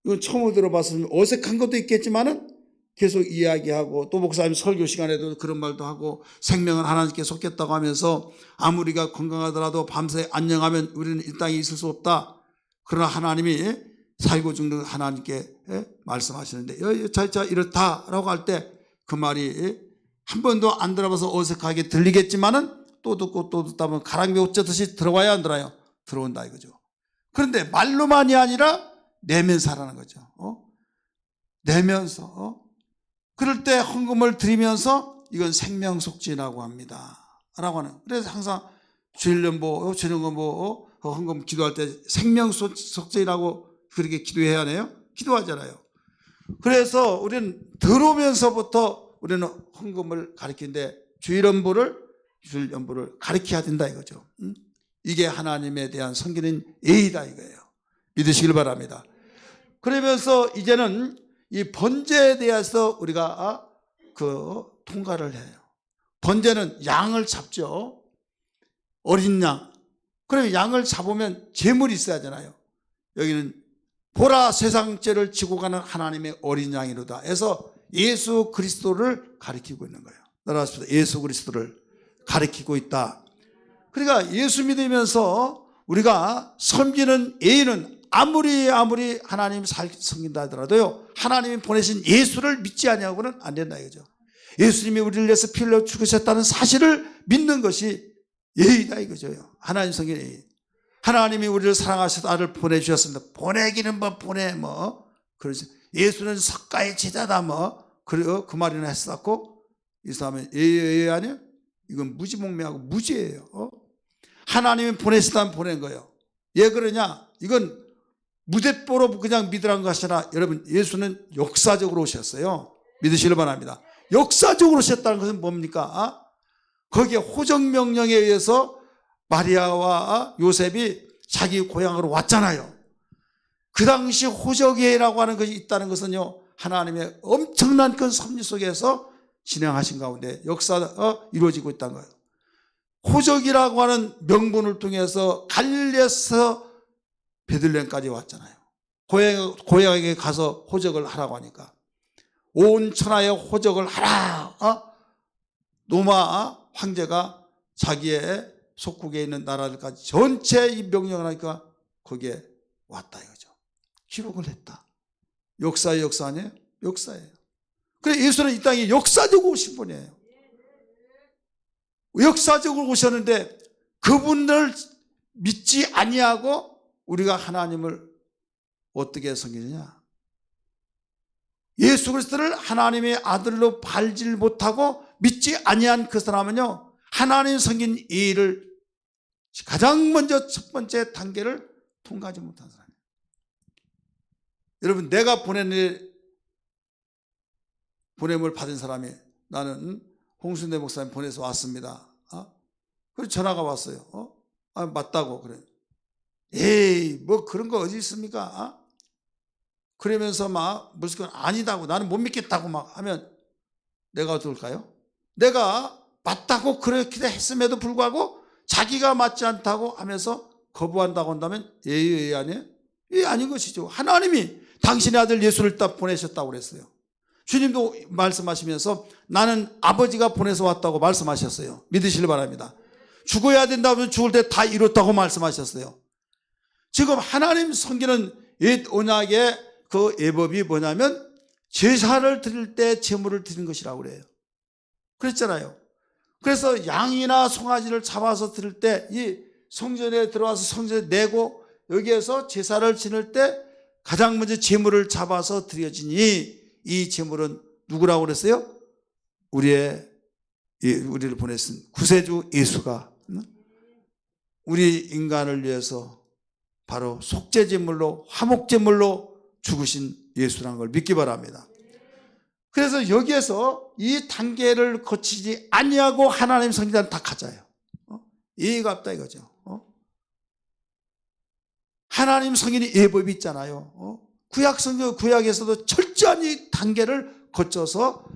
이건 처음 들어봐서 어색한 것도 있겠지만은 계속 이야기하고 또 목사님 설교 시간에도 그런 말도 하고 생명은 하나님께 속했다고 하면서 아무리가 건강하더라도 밤새 안녕하면 우리는 이 땅에 있을 수 없다. 그러나 하나님이 살고 죽는 하나님께 말씀하시는데 자 이렇다라고 할 때 그 말이 한 번도 안 들어봐서 어색하게 들리겠지만은 또 듣고 또 듣다 보면 가랑비 옷 젖듯이 들어와야 안 들어요? 들어온다 이거죠. 그런데 말로만이 아니라 내면서 하라는 거죠. 내면서 그럴 때 헌금을 드리면서 이건 생명속죄라고 합니다. 라고 하는. 그래서 항상 주일연보, 저녁연보 헌금 기도할 때 생명속죄라고 그렇게 기도해야 하네요. 기도하잖아요. 그래서 우리는 들어오면서부터 우리는 헌금을 가르치는데 주일연보를 가르쳐야 된다 이거죠. 이게 하나님에 대한 섬기는 예의다 이거예요. 믿으시길 바랍니다. 그러면서 이제는 이 번제에 대해서 우리가 통과를 해요. 번제는 양을 잡죠. 어린 양. 그러면 양을 잡으면 제물이 있어야 하잖아요. 여기는 보라 세상죄를 지고 가는 하나님의 어린 양이로다 해서 예수 그리스도를 가리키고 있는 거예요. 따라하십시오. 예수 그리스도를 가리키고 있다. 그러니까 예수 믿으면서 우리가 섬기는 예의는 아무리 하나님 섬긴다 하더라도요 하나님이 보내신 예수를 믿지 아니하고는 안 된다 이거죠. 예수님이 우리를 위해서 피 흘려 죽으셨다는 사실을 믿는 것이 예의다 이거죠. 하나님 섬기는 예의. 하나님이 우리를 사랑하셔서 아를 보내주셨습니다. 보내기는 보내 그러지. 예수는 석가의 제자다 그리고 그 말이나 했었고 이 사람은 예의 아니에요? 이건 무지몽매하고 무지예요. 하나님이 보내시다면 보낸 거예요. 왜 그러냐? 이건 무대뽀로 그냥 믿으라는 것이 아니라 여러분, 예수는 역사적으로 오셨어요. 믿으시길 바랍니다. 역사적으로 오셨다는 것은 뭡니까? 거기에 호정명령에 의해서 마리아와 요셉이 자기 고향으로 왔잖아요. 그 당시 호적이라고 하는 것이 있다는 것은요, 하나님의 엄청난 큰 섭리 속에서 진행하신 가운데 역사가 이루어지고 있다는 거예요. 호적이라고 하는 명분을 통해서 갈릴리에서 베들레헴까지 왔잖아요. 고향에 가서 호적을 하라고 하니까 온 천하에 호적을 하라. 로마 황제가 자기의 속국에 있는 나라들까지 전체 이 명령을 하니까 거기에 왔다 이거죠. 기록을 했다. 역사의 역사 아니에요? 역사예요. 그래, 예수는 이 땅에 역사적으로 오신 분이에요. 역사적으로 오셨는데 그분을 믿지 아니하고 우리가 하나님을 어떻게 섬기느냐? 예수 그리스도를 하나님의 아들로 발질 못하고 믿지 아니한 그 사람은요, 하나님 섬긴 일을 가장 먼저 첫 번째 단계를 통과하지 못한 사람이에요. 여러분, 내가 보냄을 받은 사람이, 나는 홍순대 목사님 보내서 왔습니다. 그래서 전화가 왔어요. 맞다고. 그래. 에이, 뭐 그런 거 어디 있습니까? 그러면서 막 무슨 아니다고, 나는 못 믿겠다고 막 하면 내가 어떨까요? 내가 맞다고 그렇게 했음에도 불구하고 자기가 맞지 않다고 하면서 거부한다고 한다면 예의 아니에요? 예, 아닌 것이죠. 하나님이 당신의 아들 예수를 딱 보내셨다고 그랬어요. 주님도 말씀하시면서 나는 아버지가 보내서 왔다고 말씀하셨어요. 믿으시길 바랍니다. 죽어야 된다면 죽을 때 다 이뤘다고 말씀하셨어요. 지금 하나님 섬기는 옛 언약의 그 예법이 뭐냐면 제사를 드릴 때 제물을 드리는 것이라고 그래요. 그랬잖아요. 그래서 양이나 송아지를 잡아서 드릴 때 이 성전에 들어와서 성전에 내고 여기에서 제사를 지낼 때 가장 먼저 제물을 잡아서 드려지니 이 제물은 누구라고 그랬어요? 우리를 보내신 구세주 예수가 우리 인간을 위해서 바로 속죄제물로 화목제물로 죽으신 예수라는 걸 믿기 바랍니다. 그래서 여기에서 이 단계를 거치지 아니하고 하나님 성기자는 다 가짜예요. 이해가 없다 이거죠. 하나님 성인이 예법이 있잖아요. 구약에서도 철저한 단계를 거쳐서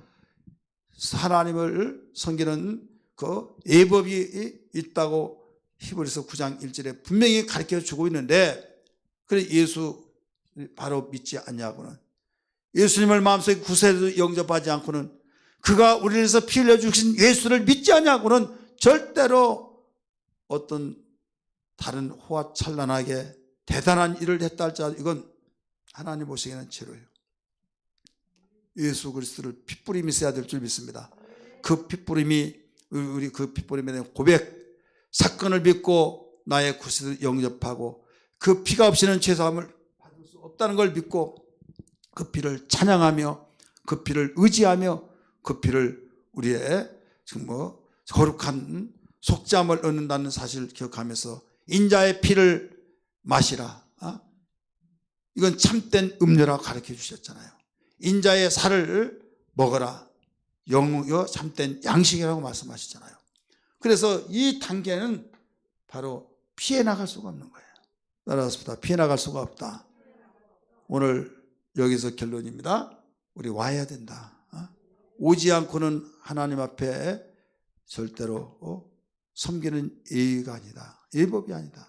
하나님을 섬기는 그 예법이 있다고 히브리서 9장 1절에 분명히 가르쳐 주고 있는데, 그래 예수 바로 믿지 않냐고는, 예수님을 마음속에 구세로 영접하지 않고는, 그가 우리를 위해서 피 흘려 주신 예수를 믿지 않냐고는 절대로 어떤 다른 호화찬란하게 대단한 일을 했다 할지라도 이건 하나님 보시기에는 죄로예요. 예수 그리스도를 핏부림이 있어야 될 줄 믿습니다. 그 핏부림이, 우리 그 핏부림에 대한 고백, 사건을 믿고 나의 구세를 영접하고 그 피가 없이는 죄사함을 받을 수 없다는 걸 믿고 그 피를 찬양하며 그 피를 의지하며 그 피를 우리의 거룩한 속죄함을 얻는다는 사실을 기억하면서 인자의 피를 마시라. 이건 참된 음료라고 가르쳐 주셨잖아요. 인자의 살을 먹어라. 참된 양식이라고 말씀하시잖아요. 그래서 이 단계는 바로 피해 나갈 수가 없는 거예요. 따라서 피해 나갈 수가 없다. 오늘 여기서 결론입니다. 우리 와야 된다. 오지 않고는 하나님 앞에 절대로 섬기는 예의가 아니다. 예법이 아니다.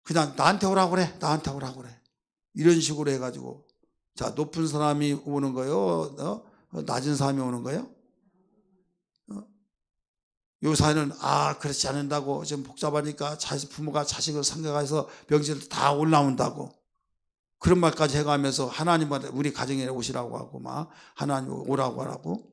그냥 나한테 오라고 그래. 나한테 오라고 그래. 이런 식으로 해가지고, 자, 높은 사람이 오는 거요? 낮은 사람이 오는 거요? 요 사회는 그렇지 않는다고, 좀 복잡하니까 부모가 자식을 상대해서 명절 다 올라온다고 그런 말까지 해가면서 하나님한테 우리 가정에 오시라고 하고 막 하나님 오라고 하라고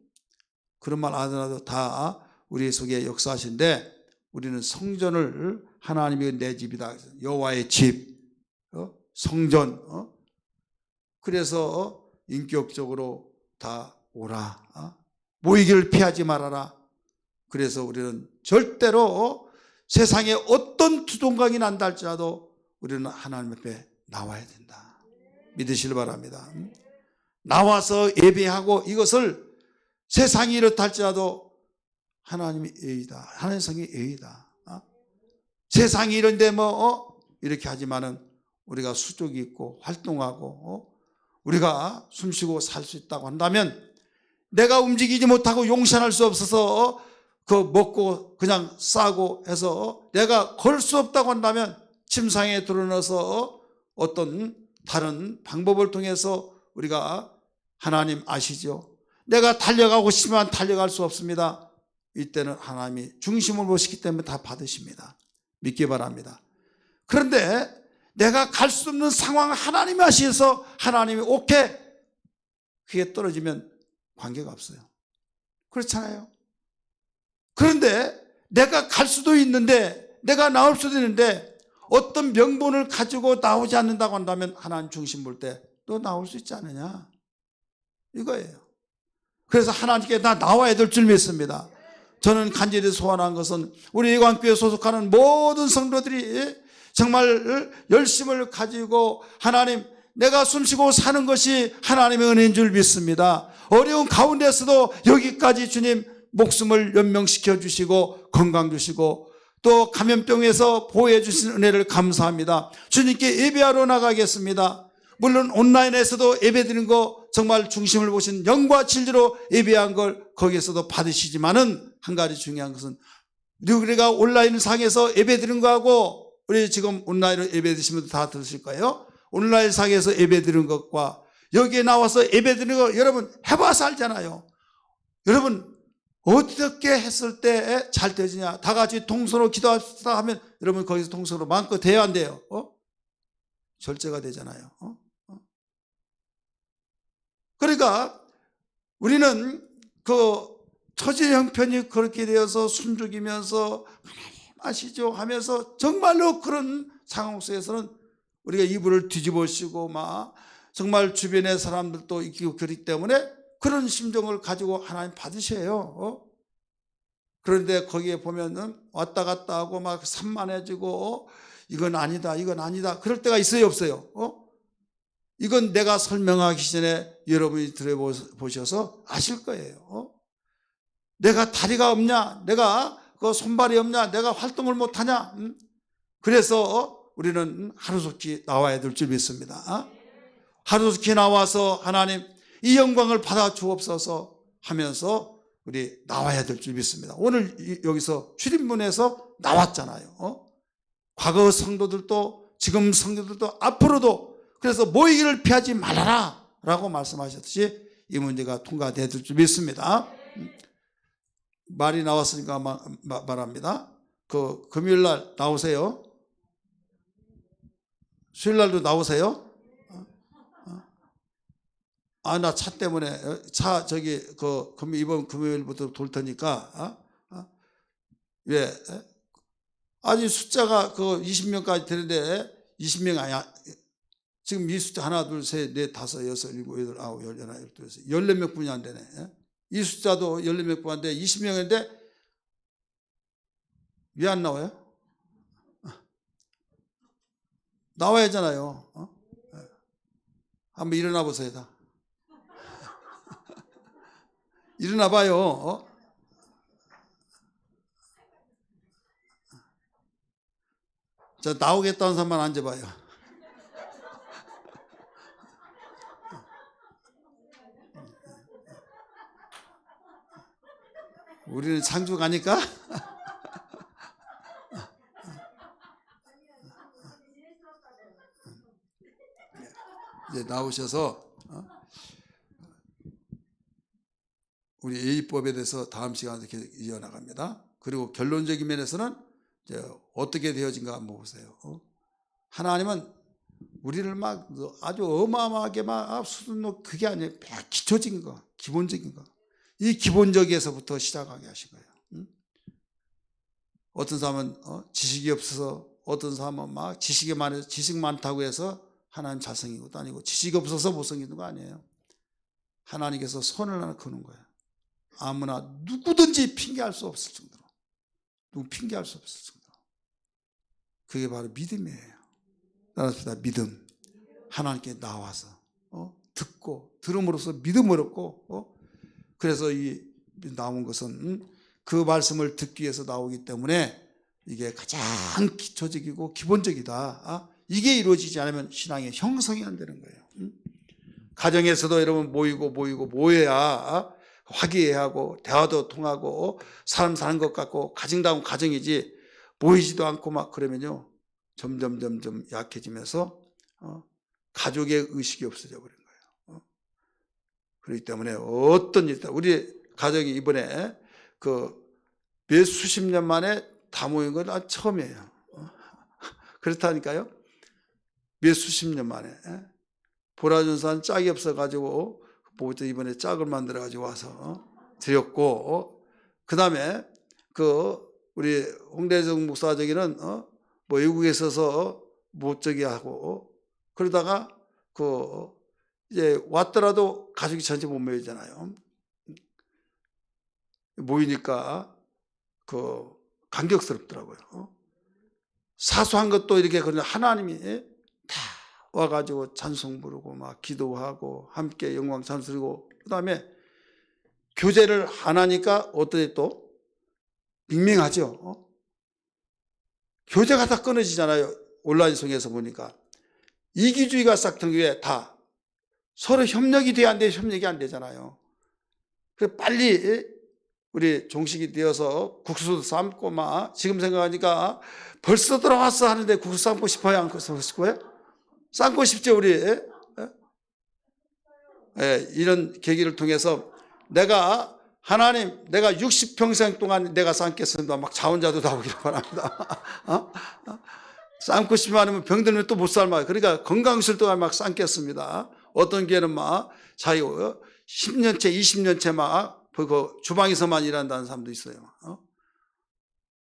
그런 말 안 하더라도 다 우리 속에 역사하신데, 우리는 성전을 하나님이 내 집이다. 여호와의 집, 성전. 그래서 인격적으로 다 오라. 모이기를 피하지 말아라. 그래서 우리는 절대로 세상에 어떤 두동강이 난다 할지라도 우리는 하나님 앞에 나와야 된다. 믿으시길 바랍니다. 나와서 예배하고 이것을 세상이 이렇다 할지라도 하나님이 예의다. 하나님의 성이 예의다. 세상이 이런데 이렇게 하지만은 우리가 수족이 있고 활동하고 우리가 숨쉬고 살 수 있다고 한다면, 내가 움직이지 못하고 용산할 수 없어서 먹고 그냥 싸고 해서 내가 걸 수 없다고 한다면 침상에 드러넣어서 어떤 다른 방법을 통해서 우리가, 하나님 아시죠? 내가 달려가고 싶지만 달려갈 수 없습니다. 이때는 하나님이 중심을 보시기 때문에 다 받으십니다. 믿기 바랍니다. 그런데 내가 갈 수 없는 상황 하나님이 하셔서 하나님이 오케이, 그게 떨어지면 관계가 없어요. 그렇잖아요. 그런데 내가 갈 수도 있는데, 내가 나올 수도 있는데 어떤 명분을 가지고 나오지 않는다고 한다면 하나님 중심 볼 때 또 나올 수 있지 않느냐, 이거예요. 그래서 하나님께 나 나와야 될 줄 믿습니다. 저는 간절히 소원한 것은 우리 예관교회 소속하는 모든 성도들이 정말 열심을 가지고, 하나님, 내가 숨쉬고 사는 것이 하나님의 은혜인 줄 믿습니다. 어려운 가운데서도 여기까지 주님 목숨을 연명시켜 주시고 건강 주시고 또 감염병에서 보호해 주신 은혜를 감사합니다. 주님께 예배하러 나가겠습니다. 물론 온라인에서도 예배드린 거 정말 중심을 보신 영과 진리로 예배한 걸 거기에서도 받으시지만은, 한 가지 중요한 것은 우리가 온라인 상에서 예배드린 거하고, 우리 지금 온라인으로 예배드신 분들 다 들으실 거예요. 온라인 상에서 예배드린 것과 여기에 나와서 예배드리는 거 여러분 해봐서 알잖아요. 여러분 어떻게 했을 때 잘 되지냐. 다 같이 동서로 기도합시다 하면 여러분 거기서 동서로 마음껏 돼야 안 돼요? 절제가 되잖아요. 그러니까 우리는 처지 형편이 그렇게 되어서 숨죽이면서 하나님 아시죠 하면서 정말로 그런 상황 속에서는 우리가 이불을 뒤집어쓰고 막 정말 주변의 사람들도 있고 그렇기 때문에 그런 심정을 가지고 하나님 받으셔요. 그런데 거기에 보면은 왔다 갔다 하고 막 산만해지고 이건 아니다, 이건 아니다. 그럴 때가 있어요, 없어요? 이건 내가 설명하기 전에 여러분이 들어보셔서 아실 거예요. 내가 다리가 없냐? 내가 손발이 없냐? 내가 활동을 못하냐? 그래서 우리는 하루속히 나와야 될 줄 믿습니다. 하루속히 나와서 하나님 이 영광을 받아 주옵소서 하면서 우리 나와야 될 줄 믿습니다. 오늘 여기서 출입문에서 나왔잖아요. 과거 성도들도 지금 성도들도 앞으로도, 그래서 모이기를 피하지 말아라 라고 말씀하셨듯이 이 문제가 통과되어야 될 줄 믿습니다. 말이 나왔으니까 말합니다. 금요일날 나오세요. 수요일날도 나오세요. 나 차 때문에 이번 금요일부터 돌 테니까 왜? 아니 숫자가 20명까지 되는데 20명 아니야. 지금 이 숫자 하나 둘 셋 넷 다섯 여섯 일곱 여덟 아홉 열 하나 열둘 여섯 14명 뿐이 안 되네. 이 숫자도 14명 뿐 안 돼. 20명인데 왜 안 나와요? 나와야 하잖아요. 한번 일어나 보세요. 다 일어나 봐요. 자, 나오겠다는 사람만 앉아봐요. 우리는 상주 가니까 이제 나오셔서 우리 예의법에 대해서 다음 시간에 계속 이어나갑니다. 그리고 결론적인 면에서는 이제 어떻게 되어진가 한번 보세요. 하나님은 우리를 막 아주 어마어마하게 막 수준 그게 아니에요. 기초적인 거, 기본적인 거. 이 기본적에서부터 시작하게 하신 거예요. 어떤 사람은 지식이 없어서, 어떤 사람은 막 지식 많다고 해서 하나님 잘생긴 것도 아니고, 지식이 없어서 못생긴 거 아니에요. 하나님께서 선을 하나 그는 거예요. 아무나 누구든지 핑계할 수 없을 정도로, 누구 핑계할 수 없을 정도로. 그게 바로 믿음이에요. 따라서 믿음. 하나님께 나와서 듣고 들음으로써 믿음을 얻고 그래서 이 나온 것은 그 말씀을 듣기 위해서 나오기 때문에 이게 가장 기초적이고 기본적이다. 이게 이루어지지 않으면 신앙의 형성이 안 되는 거예요. 가정에서도 여러분 모여야 화기애애하고 대화도 통하고 사람 사는 것 같고 가정다운 가정이지 모이지도 않고 막 그러면요 점점 약해지면서 가족의 의식이 없어져 버린 거예요. 그렇기 때문에 어떤 일, 우리 가정이 이번에 몇 수십 년 만에 다 모인 건 처음이에요. 그렇다니까요. 몇 수십 년 만에. 보라전산 짝이 없어가지고 보부터 이번에 짝을 만들어가지고 와서 드렸고, 그 다음에 우리 홍대정 목사 저기는 뭐 외국에 있어서 못 저기 하고 그러다가 이제 왔더라도 가족이 전체 못 모이잖아요. 모이니까 감격스럽더라고요. 사소한 것도 이렇게 그런 하나님이 다 와가지고 찬송 부르고 막 기도하고 함께 영광 찬송하고 그다음에 교제를 안 하니까 어떻게 또 밍밍하죠. 교제가 다 끊어지잖아요. 온라인 속에서 보니까 이기주의가 싹튼 게 다 서로 협력이 돼야 안 돼, 협력이 안 되잖아요. 그래 빨리 우리 종식이 되어서 국수도 삶고 막 지금 생각하니까 벌써 들어왔어 하는데 국수 삶고 싶어요, 안 싶어요? 삶고 싶죠, 우리. 이런 계기를 통해서 하나님, 내가 60평생 동안 내가 삶겠습니다. 막 자원자도 나오기를 바랍니다. 삶고 싶으면 아니면 병들면 또 못 삶아요. 그러니까 건강술 동안 막 삶겠습니다. 어떤 게는 막 자기 10년째, 20년째 막 주방에서만 일한다는 사람도 있어요.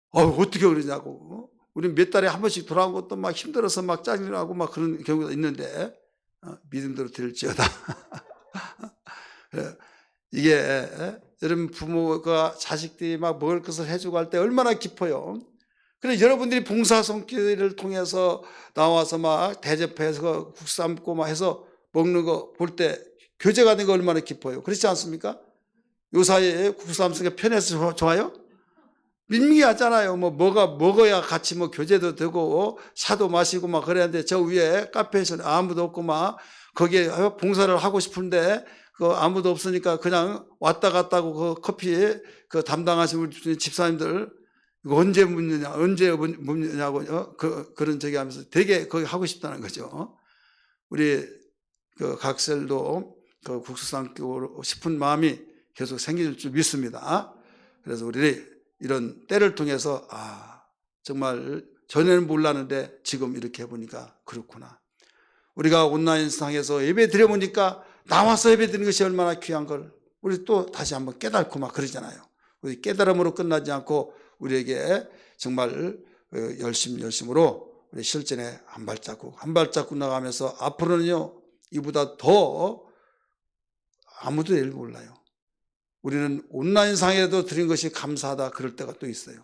어떻게 그러냐고. 우리 몇 달에 한 번씩 돌아온 것도 막 힘들어서 막 짜증나고 막 그런 경우가 있는데 믿음대로 될지어다. 이게 여러분 부모가 자식들이 막 먹을 것을 해주고 할 때 얼마나 기뻐요. 그래서 여러분들이 봉사손길을 통해서 나와서 막 대접해서 국 삶고 막 해서 먹는 거 볼 때 교제가 된 거 얼마나 기뻐요. 그렇지 않습니까? 요 사이에 국 삶는 게 편해서 좋아요? 밍밍하잖아요. 뭐가 먹어야 같이 교제도 되고 차도 마시고 막 그래야 되는데 저 위에 카페에서 아무도 없고 막 거기에 봉사를 하고 싶은데 아무도 없으니까 그냥 왔다 갔다 하고 커피 담당하신 우리 집사님들 이거 언제 묻느냐고 그런 저기 하면서 되게 거기 하고 싶다는 거죠. 우리 각셀도 국수 삶고 싶은 마음이 계속 생길 줄 믿습니다. 그래서 우리 이런 때를 통해서 정말 전에는 몰랐는데 지금 이렇게 해보니까 그렇구나. 우리가 온라인상에서 예배 드려보니까 나와서 예배 드리는 것이 얼마나 귀한 걸 우리 또 다시 한번 깨닫고 막 그러잖아요. 우리 깨달음으로 끝나지 않고 우리에게 정말 열심으로 우리 실전에 한 발자국 나가면서 앞으로는요 이보다 더 아무도 내일 몰라요. 우리는 온라인상에도 드린 것이 감사하다 그럴 때가 또 있어요.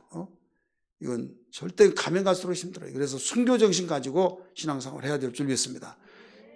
이건 절대 가면 갈수록 힘들어요. 그래서 순교 정신 가지고 신앙생활을 해야 될 줄 믿습니다.